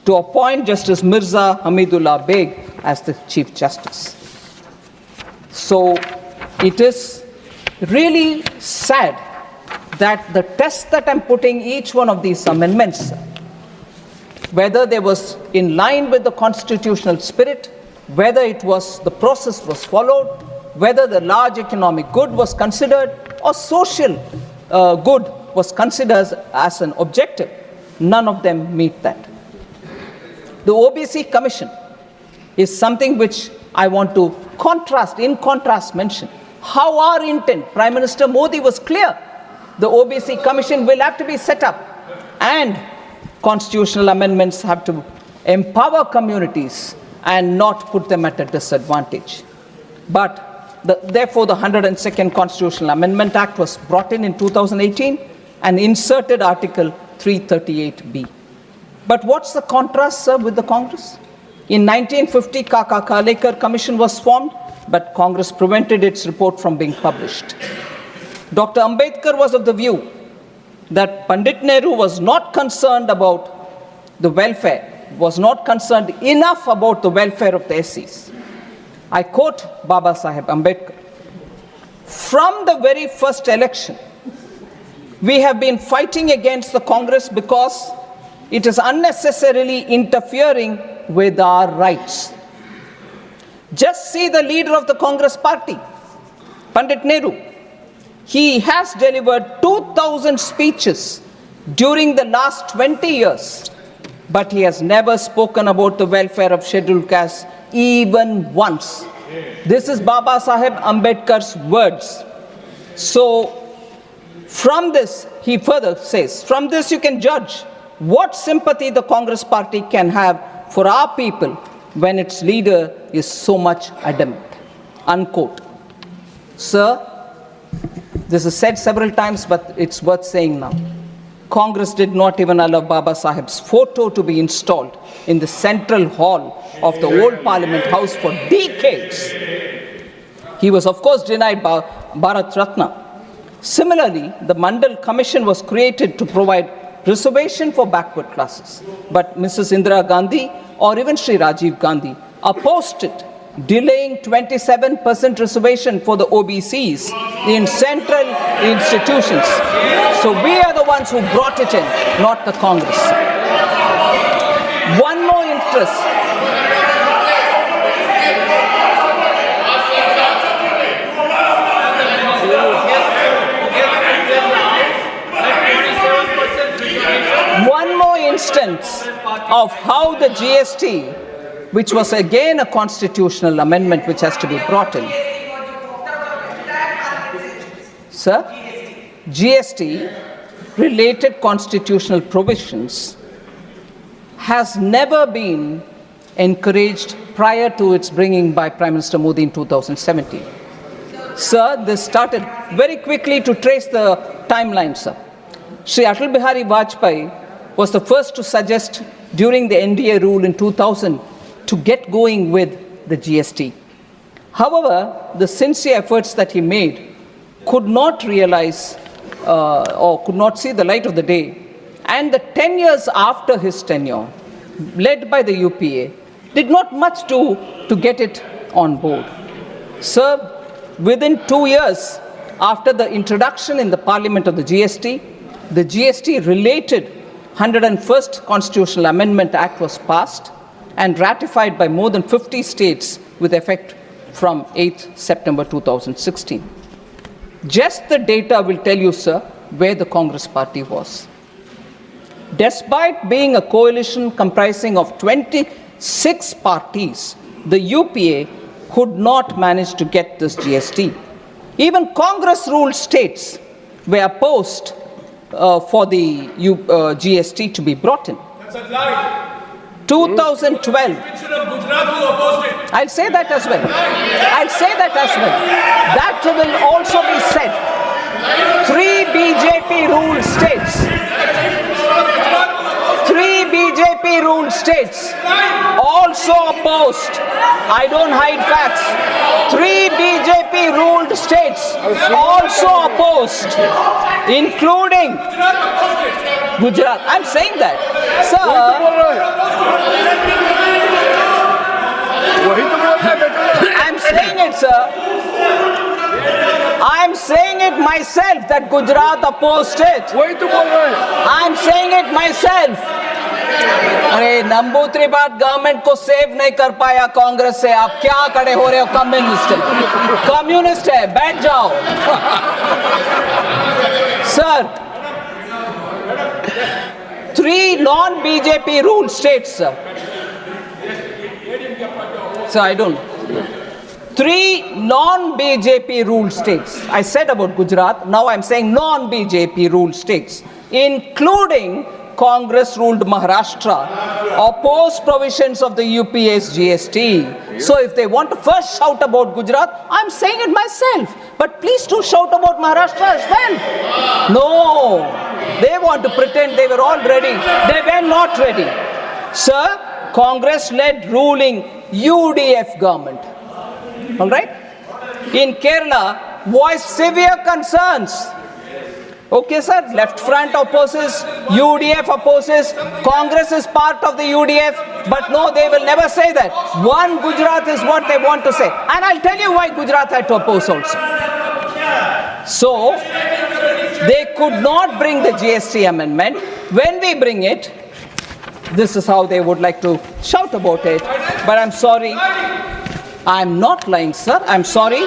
to appoint Justice Mirza Hamidullah Beg as the Chief Justice. So it is really sad that the test that I'm putting each one of these amendments, whether they was in line with the constitutional spirit, whether it was the process was followed, whether the large economic good was considered or social good was considered as an objective, none of them meet that. The OBC Commission is something which I want to in contrast mention. How our intent, Prime Minister Modi was clear. The OBC Commission will have to be set up, and constitutional amendments have to empower communities and not put them at a disadvantage. But therefore, the 102nd Constitutional Amendment Act was brought in 2018 and inserted Article 338B. But what's the contrast, sir, with the Congress? In 1950, Kaka Kalekar Commission was formed, but Congress prevented its report from being published. Dr. Ambedkar was of the view that Pandit Nehru was not concerned about the welfare, was not concerned enough about the welfare of the SCs. I quote Baba Saheb Ambedkar, "From the very first election, we have been fighting against the Congress because it is unnecessarily interfering with our rights. Just see the leader of the Congress party, Pandit Nehru. He has delivered 2,000 speeches during the last 20 years, but he has never spoken about the welfare of scheduled castes even once." This is Baba Saheb Ambedkar's words. So, from this, he further says, from this you can judge what sympathy the Congress party can have for our people when its leader is so much adamant. Unquote. Sir, this is said several times, but it's worth saying now. Congress did not even allow Baba Saheb's photo to be installed in the central hall of the old Parliament House for decades. He was, of course, denied Bharat Ratna. Similarly, the Mandal Commission was created to provide reservation for backward classes. But Mrs. Indira Gandhi or even Sri Rajiv Gandhi opposed it, delaying 27% reservation for the OBCs in central institutions. So we are the ones who brought it in, not the Congress. One more interest. One more instance of how the GST, which was again a constitutional amendment which has to be brought in. Sir, GST related constitutional provisions has never been encouraged prior to its bringing by Prime Minister Modi in 2017. Sir, this started very quickly to trace the timeline, sir. Shri Atal Bihari Vajpayee was the first to suggest during the NDA rule in 2000 to get going with the GST. However, the sincere efforts that he made could not realize or could not see the light of the day. And the 10 years after his tenure, led by the UPA, did not much do to get it on board. Sir, within 2 years after the introduction in the Parliament of the GST-related 101st Constitutional Amendment Act was passed and ratified by more than 50 states with effect from 8th September 2016. Just the data will tell you, sir, where the Congress party was. Despite being a coalition comprising of 26 parties, the UPA could not manage to get this GST. Even Congress-ruled states were opposed for the GST to be brought in. 2012. I'll say that as well. I'll say that as well. That will also be said. 3 BJP-ruled states. 3 BJP-ruled states also opposed. I don't hide facts. 3 BJP-ruled states also opposed, including Gujarat. I'm saying that. Sir, I'm saying it, sir. I'm saying it myself that Gujarat opposed it. I'm saying it myself. अरे नंबूत्री बात government को save नहीं कर पाया कांग्रेस से, आप क्या खड़े हो रहे हो? कम्युनिस्ट है, बैठ जाओ. Sir, 3 non-BJP ruled states, sir. So I don't. 3 non-BJP ruled states. I said about Gujarat, now I'm saying non-BJP ruled states, including Congress-ruled Maharashtra, opposed provisions of the UPA's GST. So if they want to first shout about Gujarat, I'm saying it myself. But please do shout about Maharashtra as well. No, they want to pretend they were all ready. They were not ready. Sir, Congress-led ruling UDF government, all right, in Kerala voiced severe concerns. Okay, sir, left front opposes, UDF opposes, Congress is part of the UDF, but no, they will never say that. One Gujarat is what they want to say. And I'll tell you why Gujarat had to oppose also. So, they could not bring the GST amendment. When we bring it, this is how they would like to shout about it. But I'm sorry. I'm not lying, sir. I'm sorry.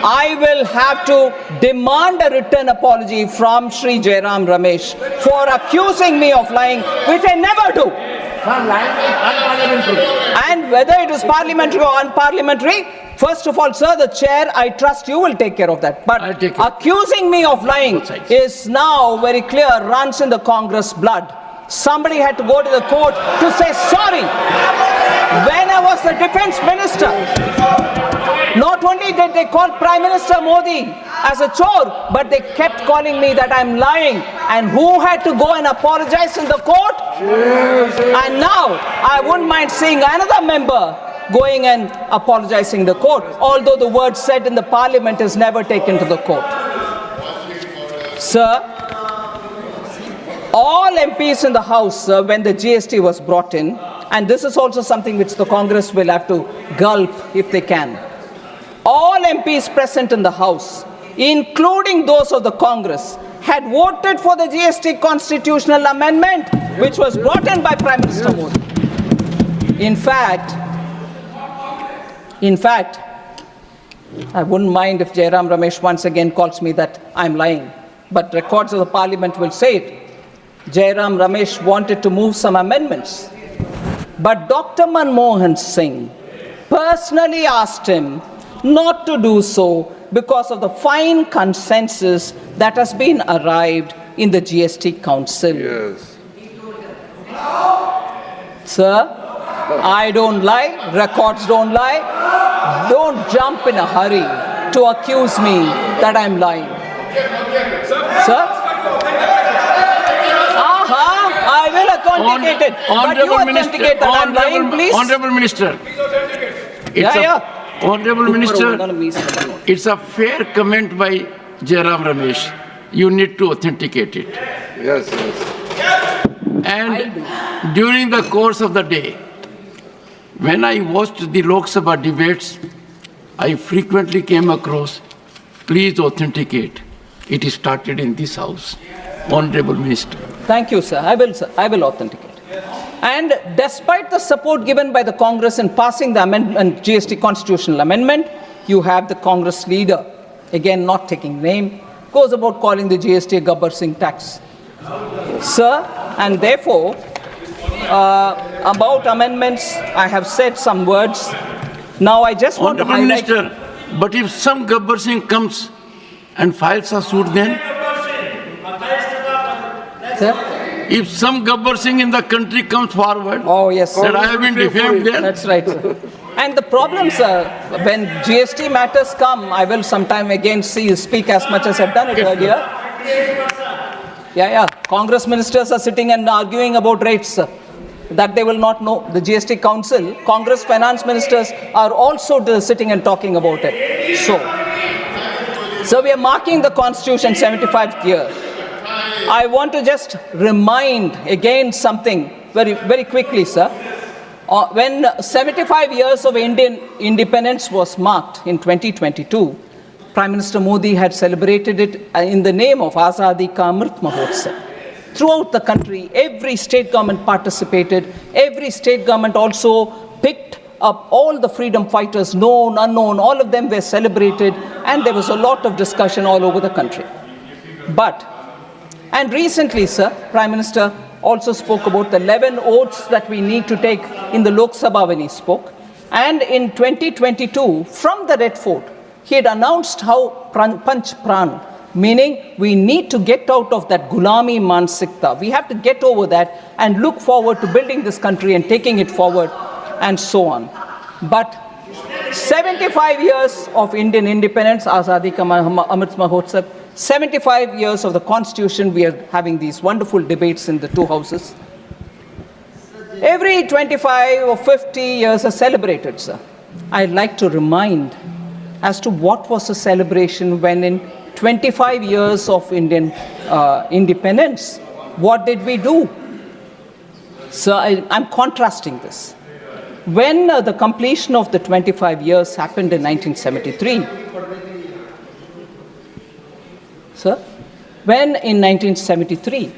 I will have to demand a written apology from Shri Jairam Ramesh for accusing me of lying, which I never do. And whether it is parliamentary or unparliamentary, first of all, sir, the chair, I trust you will take care of that. But accusing me of lying is now very clear, runs in the Congress blood. Somebody had to go to the court to say sorry. When I was the defense minister, not only did they call Prime Minister Modi as a chore, but they kept calling me that I'm lying. And who had to go and apologize in the court? And now, I wouldn't mind seeing another member going and apologizing in the court, although the word said in the parliament is never taken to the court. Sir, all MPs in the House, when the GST was brought in, and this is also something which the Congress will have to gulp if they can. All MPs present in the House, including those of the Congress, had voted for the GST constitutional amendment, which was brought in by Prime Minister Modi. In fact, I wouldn't mind if Jairam Ramesh once again calls me that I'm lying, but records of the Parliament will say it. Jairam Ramesh wanted to move some amendments, but Dr. Manmohan Singh personally asked him not to do so because of the fine consensus that has been arrived in the GST Council. Yes. Sir, I don't lie, records don't lie. Don't jump in a hurry to accuse me that I'm lying. Sir? I will authenticate it. But you authenticate that I'm lying, please. Honorable Minister. Honorable Minister, it's a fair comment by Jairam Ramesh, you need to authenticate it. Yes, yes. And during the course of the day, when I watched the Lok Sabha debates, I frequently came across, please authenticate. It started in this house. Honorable Minister. Thank you, sir. I will authenticate. And despite the support given by the Congress in passing the amendment, GST constitutional amendment, you have the Congress leader, again not taking name, goes about calling the GST a Gabbar Singh tax. Sir, and therefore, about amendments, I have said some words. Now I just want to highlight... Minister, but if some Gabbar Singh comes and files a suit then? Sir? If some Gabbar Singh in the country comes forward, oh, yes, that I have been defamed there. That's right, sir. And the problem, sir, when GST matters come, I will sometime again speak as much as I've done it earlier. Yeah. Congress ministers are sitting and arguing about rates, sir, that they will not know. The GST Council, Congress finance ministers are also sitting and talking about it. So we are marking the Constitution 75th year. I want to just remind again something very, very quickly, sir. When 75 years of Indian independence was marked in 2022, Prime Minister Modi had celebrated it in the name of Azadi Ka Amrit Mahotsav. Throughout the country, every state government participated. Every state government also picked up all the freedom fighters, known, unknown, all of them were celebrated, and there was a lot of discussion all over the country. And recently, sir, Prime Minister also spoke about the 11 oaths that we need to take in the Lok Sabha when he spoke. And in 2022, from the Red Fort, he had announced how Panch Pran, meaning we need to get out of that Gulami Mansikta. We have to get over that and look forward to building this country and taking it forward and so on. But 75 years of Indian independence, Azadi Ka Amrit Mahotsav, 75 years of the Constitution, we are having these wonderful debates in the two houses. Every 25 or 50 years are celebrated, sir. I'd like to remind as to what was the celebration when in 25 years of Indian independence, what did we do? So I'm contrasting this. When the completion of the 25 years happened in 1973, sir, when in 1973,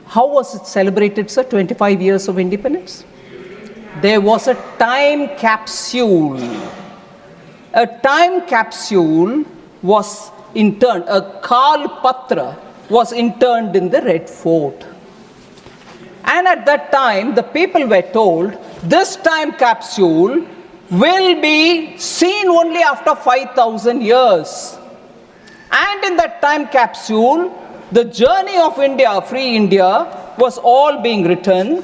how was it celebrated, sir, 25 years of independence? There was a time capsule. A time capsule was interned, a Kal Patra was interned in the Red Fort. And at that time, the people were told, this time capsule will be seen only after 5,000 years. And in that time capsule, the journey of India, free India, was all being written,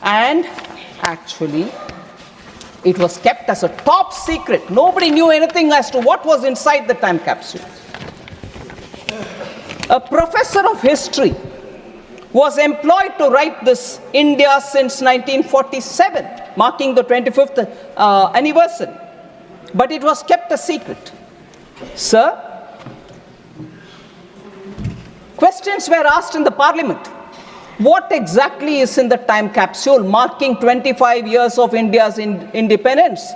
and actually it was kept as a top secret. Nobody knew anything as to what was inside the time capsule. A professor of history was employed to write this India since 1947, marking the 25th anniversary. But it was kept a secret. Sir, questions were asked in the parliament. What exactly is in the time capsule marking 25 years of India's independence?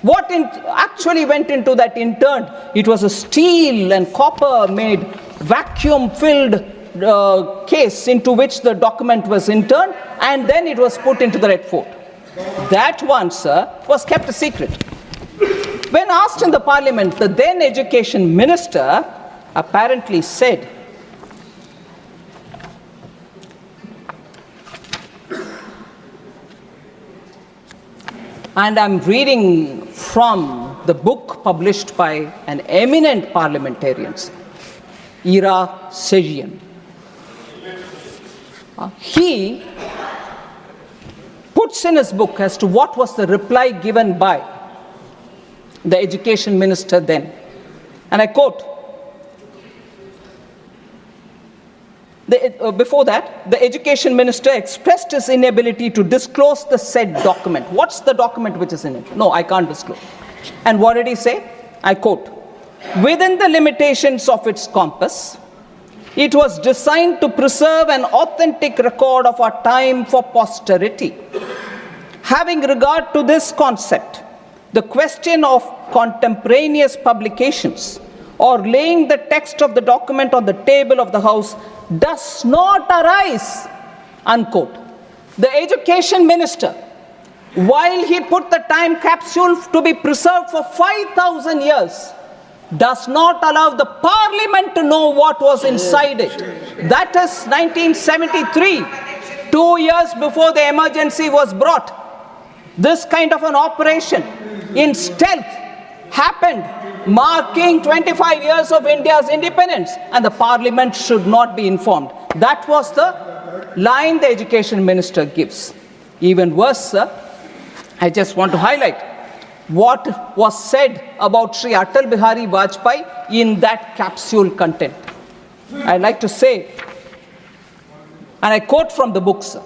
What actually went into that interned? It was a steel and copper made vacuum filled case into which the document was interned, and then it was put into the Red Fort. That one, sir, was kept a secret. When asked in the parliament, the then education minister apparently said, and I'm reading from the book published by an eminent parliamentarian, Ira Sejian. He puts in his book as to what was the reply given by the education minister then. And I quote, before that, the education minister expressed his inability to disclose the said document. What's the document which is in it? No, I can't disclose. And what did he say? I quote, within the limitations of its compass. It was designed to preserve an authentic record of our time for posterity. Having regard to this concept, the question of contemporaneous publications or laying the text of the document on the table of the House does not arise, unquote. The Education Minister, while he put the time capsule to be preserved for 5,000 years, does not allow the Parliament to know what was inside it. That is 1973, 2 years before the emergency was brought. This kind of an operation in stealth happened, marking 25 years of India's independence, and the Parliament should not be informed. That was the line the Education Minister gives. Even worse, sir, I just want to highlight what was said about Sri Atal Bihari Vajpayee in that capsule content. I'd like to say, and I quote from the book, sir,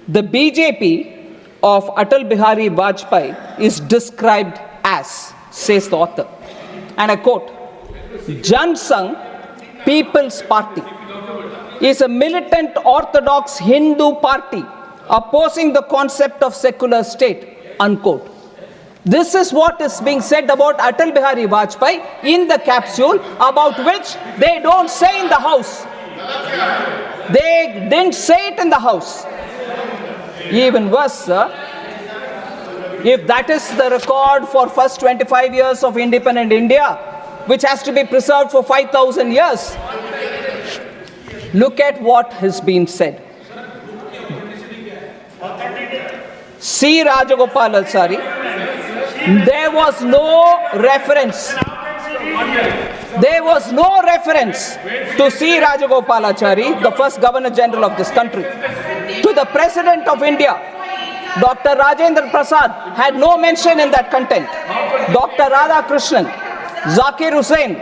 the BJP of Atal Bihari Vajpayee is described as, says the author, and I quote, Jan Sangh People's Party is a militant orthodox Hindu party opposing the concept of secular state, unquote. This is what is being said about Atal Bihari Vajpayee in the capsule, about which they don't say in the House. They didn't say it in the House. Even worse, sir, if that is the record for first 25 years of independent India, which has to be preserved for 5,000 years, look at what has been said. C. Rajagopalachari, there was no reference. There was no reference to C. Rajagopalachari, the first Governor General of this country. To the President of India, Dr. Rajendra Prasad, had no mention in that content. Dr. Radhakrishnan, Zakir Hussain,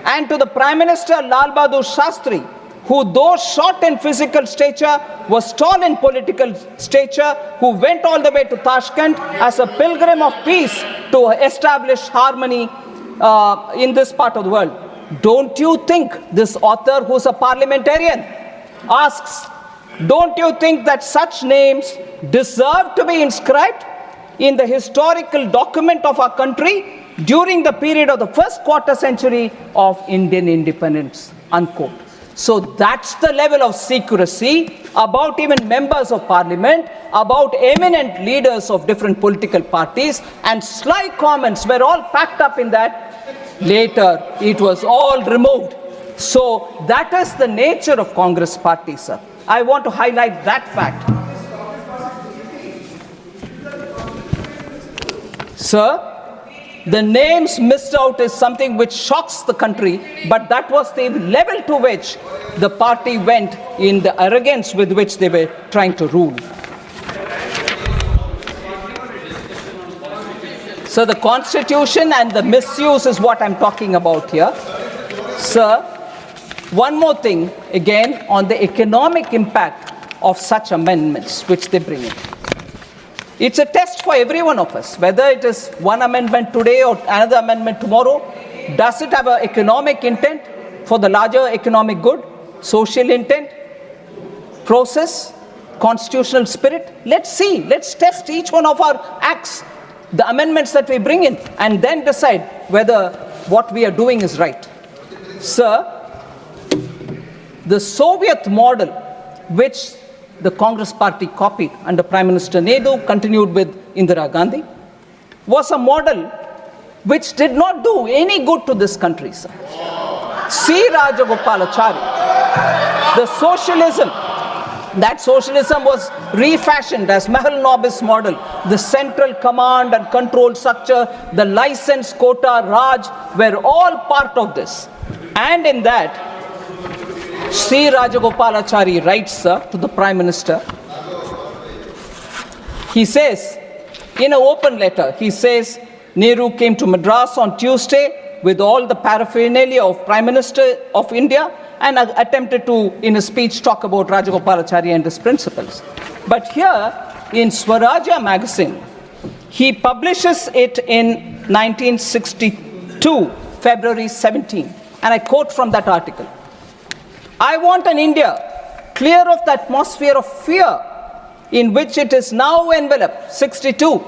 and to the Prime Minister Lal Bahadur Shastri, who though short in physical stature, was tall in political stature, who went all the way to Tashkent as a pilgrim of peace to establish harmony in this part of the world. Don't you think this author, who's a parliamentarian, asks, don't you think that such names deserve to be inscribed in the historical document of our country during the period of the first quarter century of Indian independence, unquote. So that's the level of secrecy about even members of parliament, about eminent leaders of different political parties, and sly comments were all packed up in that. Later, it was all removed. So that is the nature of Congress party, sir. I want to highlight that fact. Sir, the names missed out is something which shocks the country, but that was the level to which the party went in the arrogance with which they were trying to rule. So the Constitution and the misuse is what I'm talking about here. Sir, one more thing, again, on the economic impact of such amendments which they bring in. It's a test for every one of us, whether it is one amendment today or another amendment tomorrow. Does it have an economic intent for the larger economic good, social intent, process, constitutional spirit? Let's see. Let's test each one of our acts, the amendments that we bring in, and then decide whether what we are doing is right. Sir, the Soviet model, which the Congress party copied under Prime Minister Nehru, continued with Indira Gandhi, was a model which did not do any good to this country, sir. C. Rajagopalachari, the socialism, that socialism was refashioned as Mahal Nobis model, the central command and control structure, the license quota, Raj, were all part of this. And in that, C. Rajagopalachari writes, sir, to the Prime Minister. He says, in an open letter, he says, Nehru came to Madras on Tuesday with all the paraphernalia of Prime Minister of India and attempted to, in a speech, talk about Rajagopalachari and his principles. But here, in Swarajya magazine, he publishes it in 1962, 2, February 17. And I quote from that article. I want an India clear of the atmosphere of fear in which it is now enveloped, 62,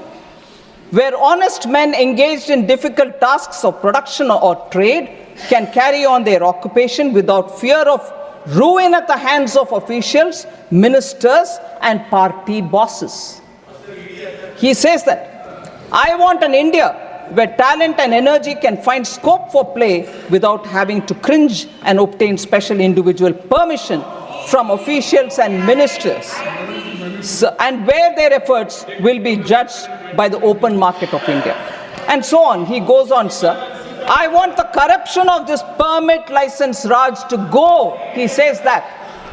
where honest men engaged in difficult tasks of production or trade can carry on their occupation without fear of ruin at the hands of officials, ministers, and party bosses. He says that, I want an India where talent and energy can find scope for play without having to cringe and obtain special individual permission from officials and ministers, and where their efforts will be judged by the open market of India. And so on. He goes on, sir. I want the corruption of this permit license Raj to go. He says that.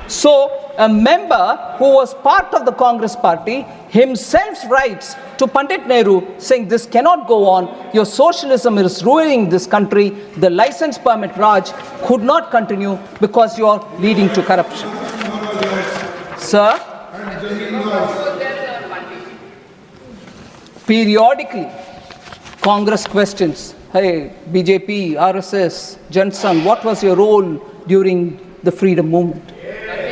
So a member who was part of the Congress party himself writes to Pandit Nehru saying this cannot go on, your socialism is ruining this country, the license permit Raj could not continue because you are leading to corruption. Sir, periodically Congress questions, hey, BJP, RSS, Jansan, what was your role during the freedom movement?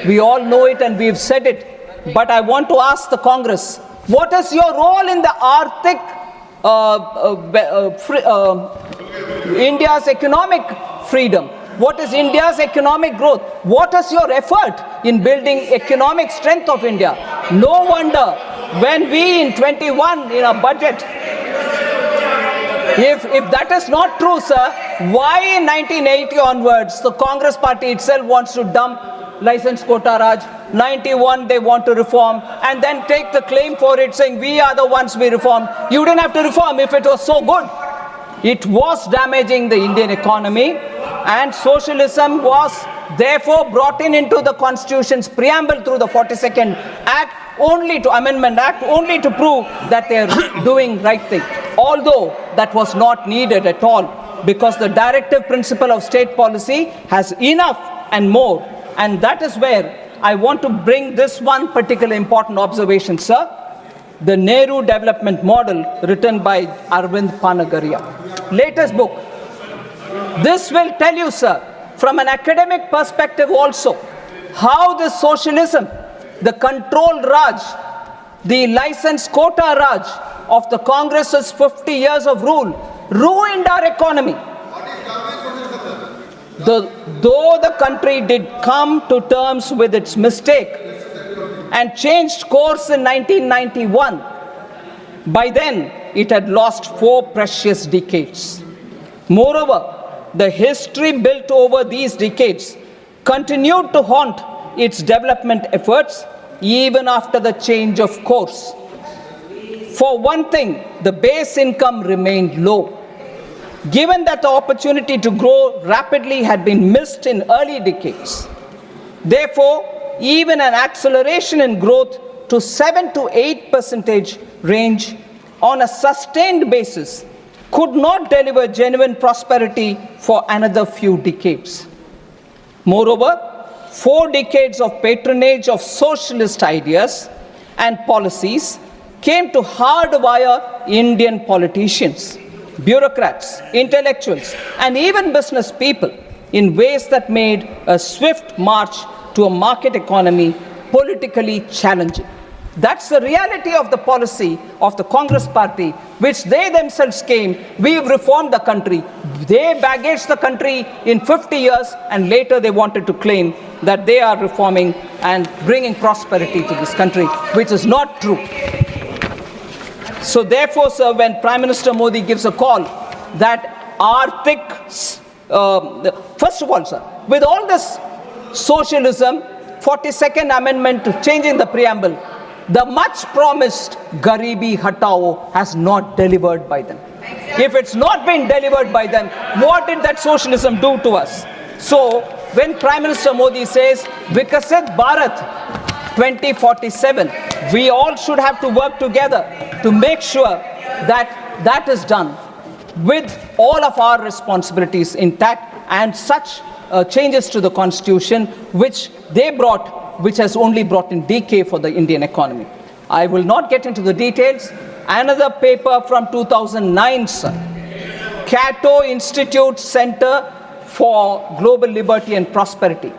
We all know it and we've said it, but I want to ask the Congress, what is your role in the Arctic, India's economic freedom? What is India's economic growth? What is your effort in building economic strength of India? No wonder when we in 21 in a budget, if that is not true, sir, why in 1980 onwards the Congress party itself wants to dump license quota Raj, 91 they want to reform and then take the claim for it saying we are the ones we reformed. You didn't have to reform if it was so good. It was damaging the Indian economy and socialism was therefore brought into the Constitution's preamble through the 42nd Act only to Amendment Act, only to prove that they are doing right thing. Although that was not needed at all because the directive principle of state policy has enough and more. And that is where I want to bring this one particular important observation, sir. The Nehru Development Model written by Arvind Panagaria. Latest book. This will tell you, sir, from an academic perspective also, how the socialism, the control Raj, the license quota Raj of the Congress's 50 years of rule ruined our economy. Though the country did come to terms with its mistake and changed course in 1991, by then it had lost 4 precious decades. Moreover, the history built over these decades continued to haunt its development efforts even after the change of course. For one thing, the base income remained low. Given that the opportunity to grow rapidly had been missed in early decades. Therefore, even an acceleration in growth to 7 to 8% range on a sustained basis could not deliver genuine prosperity for another few decades. Moreover, 4 decades of patronage of socialist ideas and policies came to hardwire Indian politicians, bureaucrats, intellectuals, and even business people in ways that made a swift march to a market economy politically challenging. That's the reality of the policy of the Congress party, which they themselves came, we've reformed the country. They baggaged the country in 50 years and later they wanted to claim that they are reforming and bringing prosperity to this country, which is not true. So therefore, sir, when Prime Minister Modi gives a call that Arctic, first of all, sir, with all this socialism, 42nd Amendment to changing the preamble, the much promised Garibi Hatao has not delivered by them. If it's not been delivered by them, what did that socialism do to us? So when Prime Minister Modi says, Vikasit Bharat 2047, we all should have to work together to make sure that that is done with all of our responsibilities intact and such changes to the Constitution which they brought, which has only brought in decay for the Indian economy. I will not get into the details. Another paper from 2009, sir. Cato Institute Center for Global Liberty and Prosperity.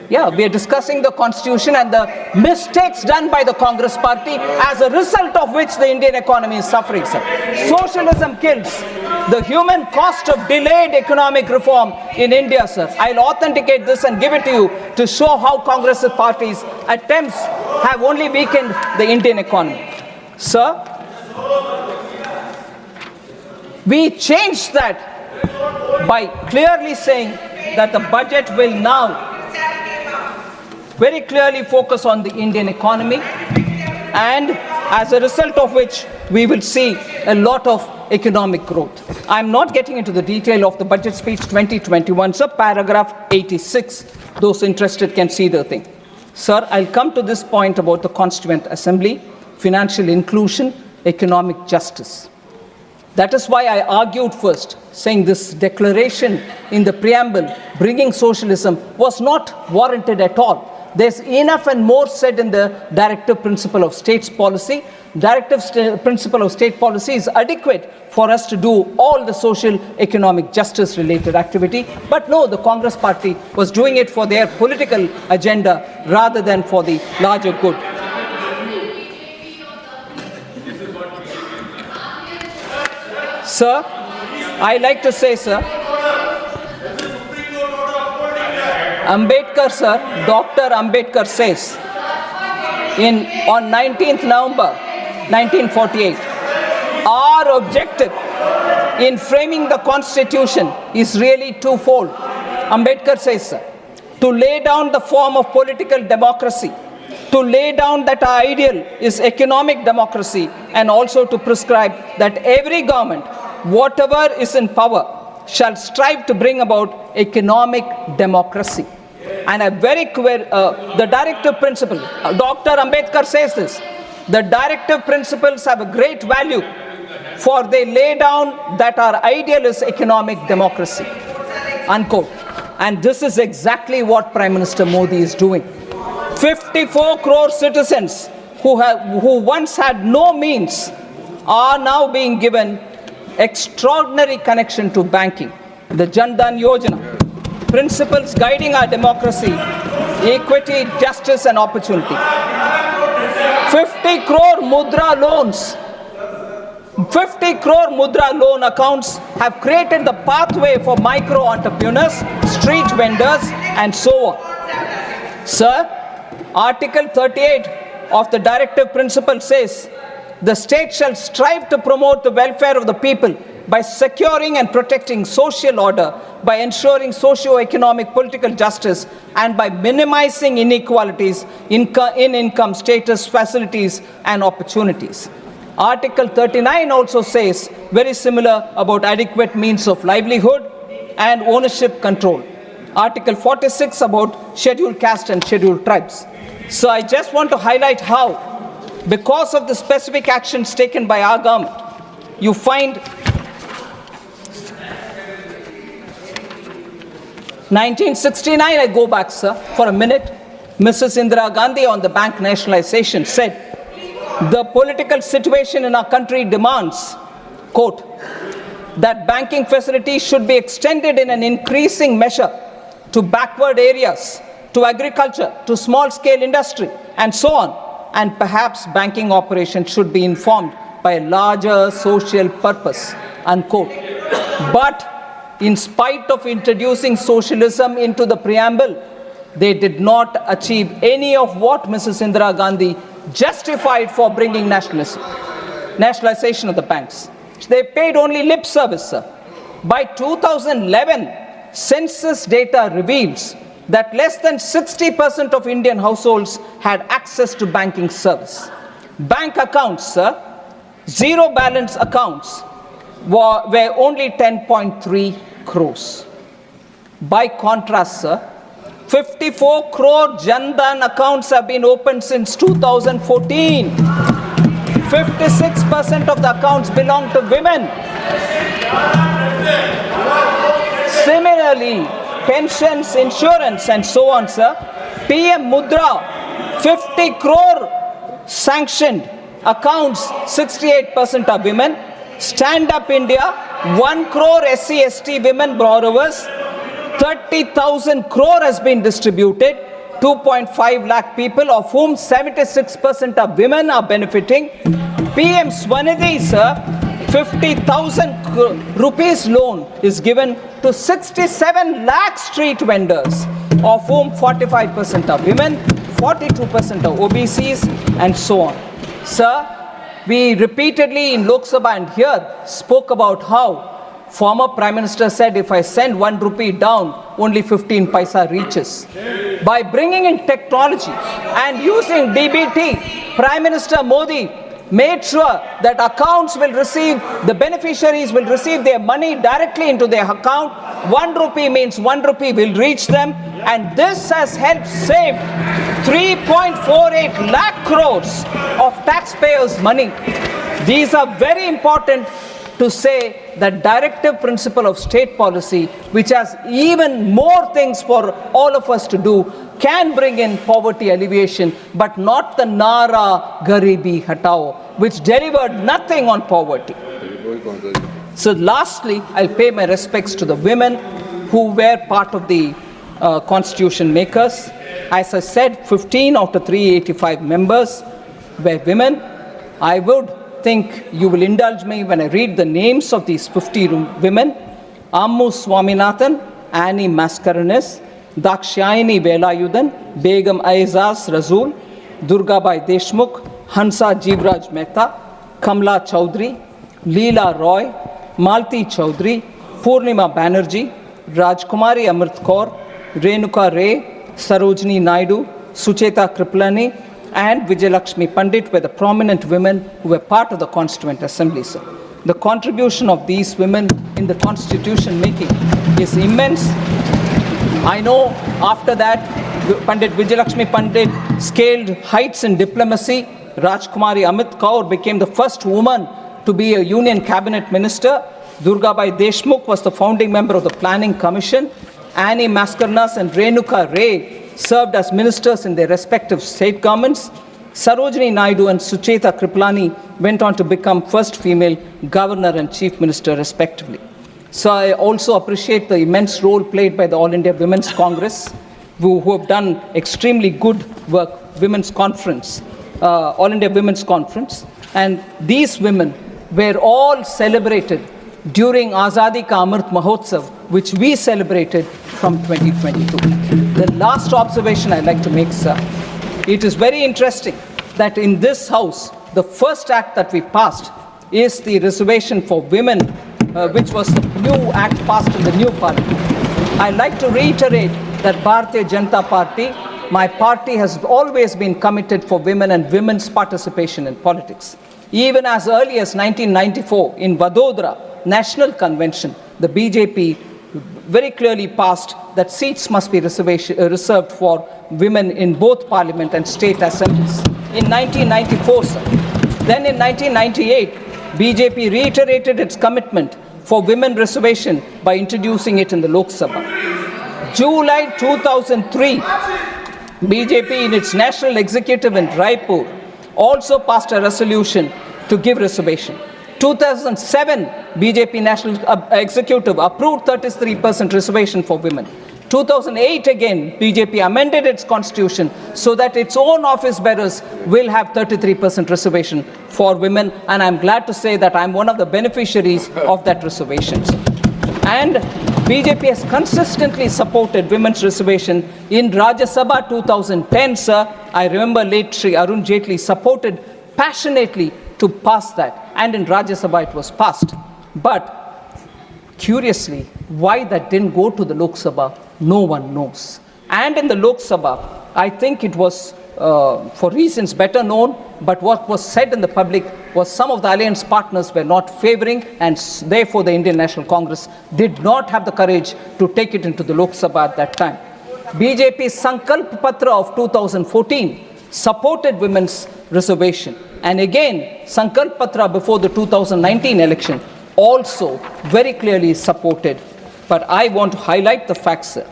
Yeah, we are discussing the constitution and the mistakes done by the Congress party, as a result of which the Indian economy is suffering, sir. Socialism kills. The human cost of delayed economic reform in India, sir. I'll authenticate this and give it to you to show how Congress party's attempts have only weakened the Indian economy. Sir, we changed that by clearly saying that the budget will now very clearly focus on the Indian economy, and as a result of which we will see a lot of economic growth. I'm not getting into the detail of the budget speech 2021, sir. Paragraph 86. Those interested can see the thing. Sir, I'll come to this point about the Constituent Assembly, financial inclusion, economic justice. That is why I argued first, saying this declaration in the preamble, bringing socialism, was not warranted at all. There's enough and more said in the directive principle of states policy. Directive principle of state policy is adequate for us to do all the social economic justice related activity. But no, the Congress party was doing it for their political agenda rather than for the larger good. Sir, I like to say, sir, Ambedkar, sir, Dr. Ambedkar says on 19th November 1948, our objective in framing the Constitution is really twofold. Ambedkar says, sir, to lay down the form of political democracy, to lay down that our ideal is economic democracy, and also to prescribe that every government, whatever is in power, shall strive to bring about economic democracy. And a very clear, the directive principle, Dr. Ambedkar says this, the directive principles have a great value, for they lay down that our ideal is economic democracy, unquote. And this is exactly what Prime Minister Modi is doing. 54 crore citizens who once had no means are now being given extraordinary connection to banking. The Jan Dhan Yojana, principles guiding our democracy, equity, justice and opportunity. 50 crore mudra loans, 50 crore mudra loan accounts have created the pathway for micro entrepreneurs, street vendors and so on. Sir, Article 38 of the directive principle says, the state shall strive to promote the welfare of the people by securing and protecting social order, by ensuring socio-economic political justice, and by minimizing inequalities in income, status, facilities, and opportunities. Article 39 also says very similar about adequate means of livelihood and ownership control. Article 46 about scheduled caste and scheduled tribes. So I just want to highlight how, because of the specific actions taken by our government, you find 1969, I go back, sir, for a minute. Mrs. Indira Gandhi on the bank nationalization said, the political situation in our country demands, quote, that banking facilities should be extended in an increasing measure to backward areas, to agriculture, to small-scale industry, and so on. And perhaps banking operations should be informed by a larger social purpose, unquote. But in spite of introducing socialism into the preamble, they did not achieve any of what Mrs. Indira Gandhi justified for bringing nationalization of the banks. They paid only lip service, sir. By 2011, census data reveals that less than 60% of Indian households had access to banking service. Bank accounts, sir, zero balance accounts, were only 10.3 crores. By contrast, sir, 54 crore Jan Dhan accounts have been opened since 2014. 56% of the accounts belong to women. Similarly, pensions, insurance, and so on, sir. PM Mudra, 50 crore sanctioned accounts, 68% are women. Stand Up India, 1 crore SC/ST women borrowers, 30,000 crore has been distributed, 2.5 lakh people, of whom 76% of women are benefiting. PM Swanidhi, sir, 50,000 rupees loan is given to 67 lakh street vendors, of whom 45% are women, 42% are OBCs, and so on. Sir, we repeatedly in Lok Sabha and here spoke about how former Prime Minister said, if I send 1 rupee down, only 15 paisa reaches. By bringing in technology and using DBT, Prime Minister Modi made sure that accounts will receive, the beneficiaries will receive their money directly into their account. 1 rupee means 1 rupee will reach them, and this has helped save 3.48 lakh crores of taxpayers' money. These are very important to say that directive principle of state policy, which has even more things for all of us to do, can bring in poverty alleviation, but not the Nara Garibi Hatao, which delivered nothing on poverty. So lastly, I'll pay my respects to the women who were part of the constitution makers. As I said, 15 out of 385 members were women. I would think you will indulge me when I read the names of these 50 women. Ammu Swaminathan, Annie Mascarenes, Dakshayani Velayudan, Begum Aizaz Razul, Durgabai Deshmukh, Hansa Jivraj Mehta, Kamla Chaudhary, Leela Roy, Malti Chaudhary, Purnima Banerjee, Rajkumari Amrit Kaur, Renuka Ray, Sarojini Naidu, Sucheta Kriplani, and Vijayalakshmi Pandit were the prominent women who were part of the Constituent Assembly, sir. The contribution of these women in the constitution making is immense. I know after that, Pandit Vijayalakshmi Pandit scaled heights in diplomacy. Rajkumari Amit Kaur became the first woman to be a Union Cabinet Minister. Durgabai Deshmukh was the founding member of the Planning Commission. Annie Mascarenes and Renuka Ray served as ministers in their respective state governments. Sarojini Naidu and Sucheta Kriplani went on to become first female governor and chief minister respectively. So I also appreciate the immense role played by the All India Women's Congress, who have done extremely good work, Women's Conference, All India Women's Conference. And these women were all celebrated during Azadi Ka Amrit Mahotsav, which we celebrated from 2022. The last observation I'd like to make, sir, it is very interesting that in this House, the first act that we passed is the reservation for women, which was the new act passed in the new parliament. I'd like to reiterate that Bharatiya Janata Party, my party, has always been committed for women and women's participation in politics. Even as early as 1994, in Vadodara National Convention, the BJP very clearly passed that seats must be reserved for women in both parliament and state assemblies. In 1994, sir. Then in 1998, BJP reiterated its commitment for women reservation by introducing it in the Lok Sabha. July 2003, BJP in its national executive in Raipur also passed a resolution to give reservation. 2007, BJP National Executive approved 33% reservation for women. 2008 again, BJP amended its constitution so that its own office bearers will have 33% reservation for women, and I'm glad to say that I'm one of the beneficiaries of that reservation. And BJP has consistently supported women's reservation. In Rajya Sabha 2010, sir, I remember late Shri Arun Jaitley supported passionately to pass that, and in Rajya Sabha it was passed. But curiously, why that didn't go to the Lok Sabha, no one knows. And in the Lok Sabha, I think it was for reasons better known, but what was said in the public was some of the alliance partners were not favoring, and therefore the Indian National Congress did not have the courage to take it into the Lok Sabha at that time. BJP's Sankalp Patra of 2014 supported women's reservation. And again, Sankalp Patra before the 2019 election also very clearly supported. But I want to highlight the fact, sir,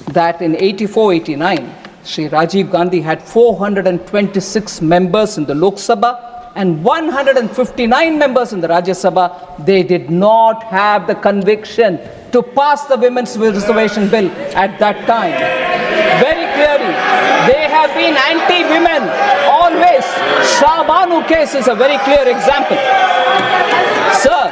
that in 84-89, Shri Rajiv Gandhi had 426 members in the Lok Sabha and 159 members in the Rajya Sabha, they did not have the conviction to pass the Women's Reservation Bill at that time. Very clearly, they have been anti-women always. Shah Banu case is a very clear example. Sir,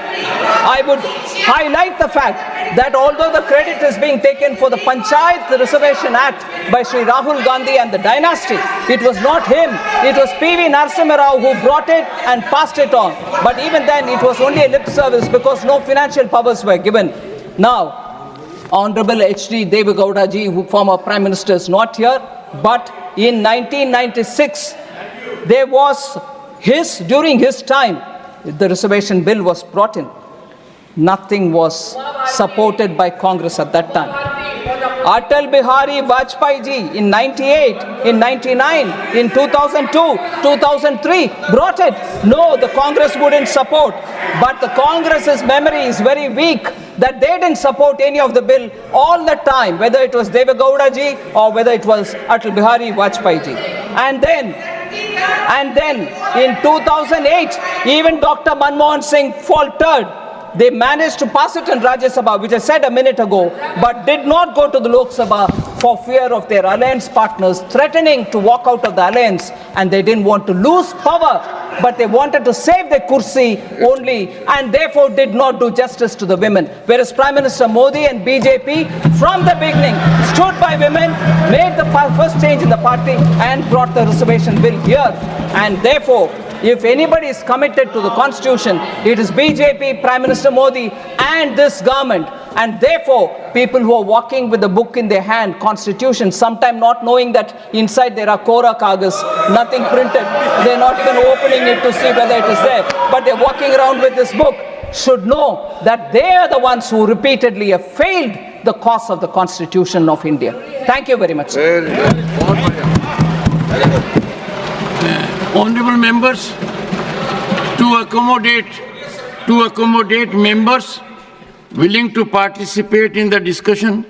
I would highlight the fact that although the credit is being taken for the Panchayat Reservation Act by Sri Rahul Gandhi and the dynasty, it was not him, it was P.V. Narasimha Rao who brought it and passed it on. But even then, it was only a lip service because no financial powers were given. Now, Honorable H.D. Deve Gowda ji, who former Prime Minister, is not here, but in 1996, there was during his time, the reservation bill was brought in. Nothing was supported by Congress at that time. Atal Bihari Vajpayee ji in 98, in 99, in 2002, 2003 brought it. No, the Congress wouldn't support. But the Congress's memory is very weak that they didn't support any of the bill all the time, whether it was Deve Gowda ji or whether it was Atal Bihari Vajpayee ji. And then in 2008, even Dr. Manmohan Singh faltered. They managed to pass it in Rajya Sabha, which I said a minute ago, but did not go to the Lok Sabha for fear of their alliance partners threatening to walk out of the alliance, and they didn't want to lose power, but they wanted to save their kursi only, and therefore did not do justice to the women. Whereas Prime Minister Modi and BJP from the beginning stood by women, made the first change in the party and brought the reservation bill here. And therefore, if anybody is committed to the constitution, it is BJP, Prime Minister Modi and this government. And therefore, people who are walking with the book in their hand, constitution, sometimes not knowing that inside there are Kora Kagas, nothing printed. They're not even opening it to see whether it is there. But they're walking around with this book, should know that they are the ones who repeatedly have failed the cause of the constitution of India. Thank you very much. Honorable members, to accommodate members willing to participate in the discussion,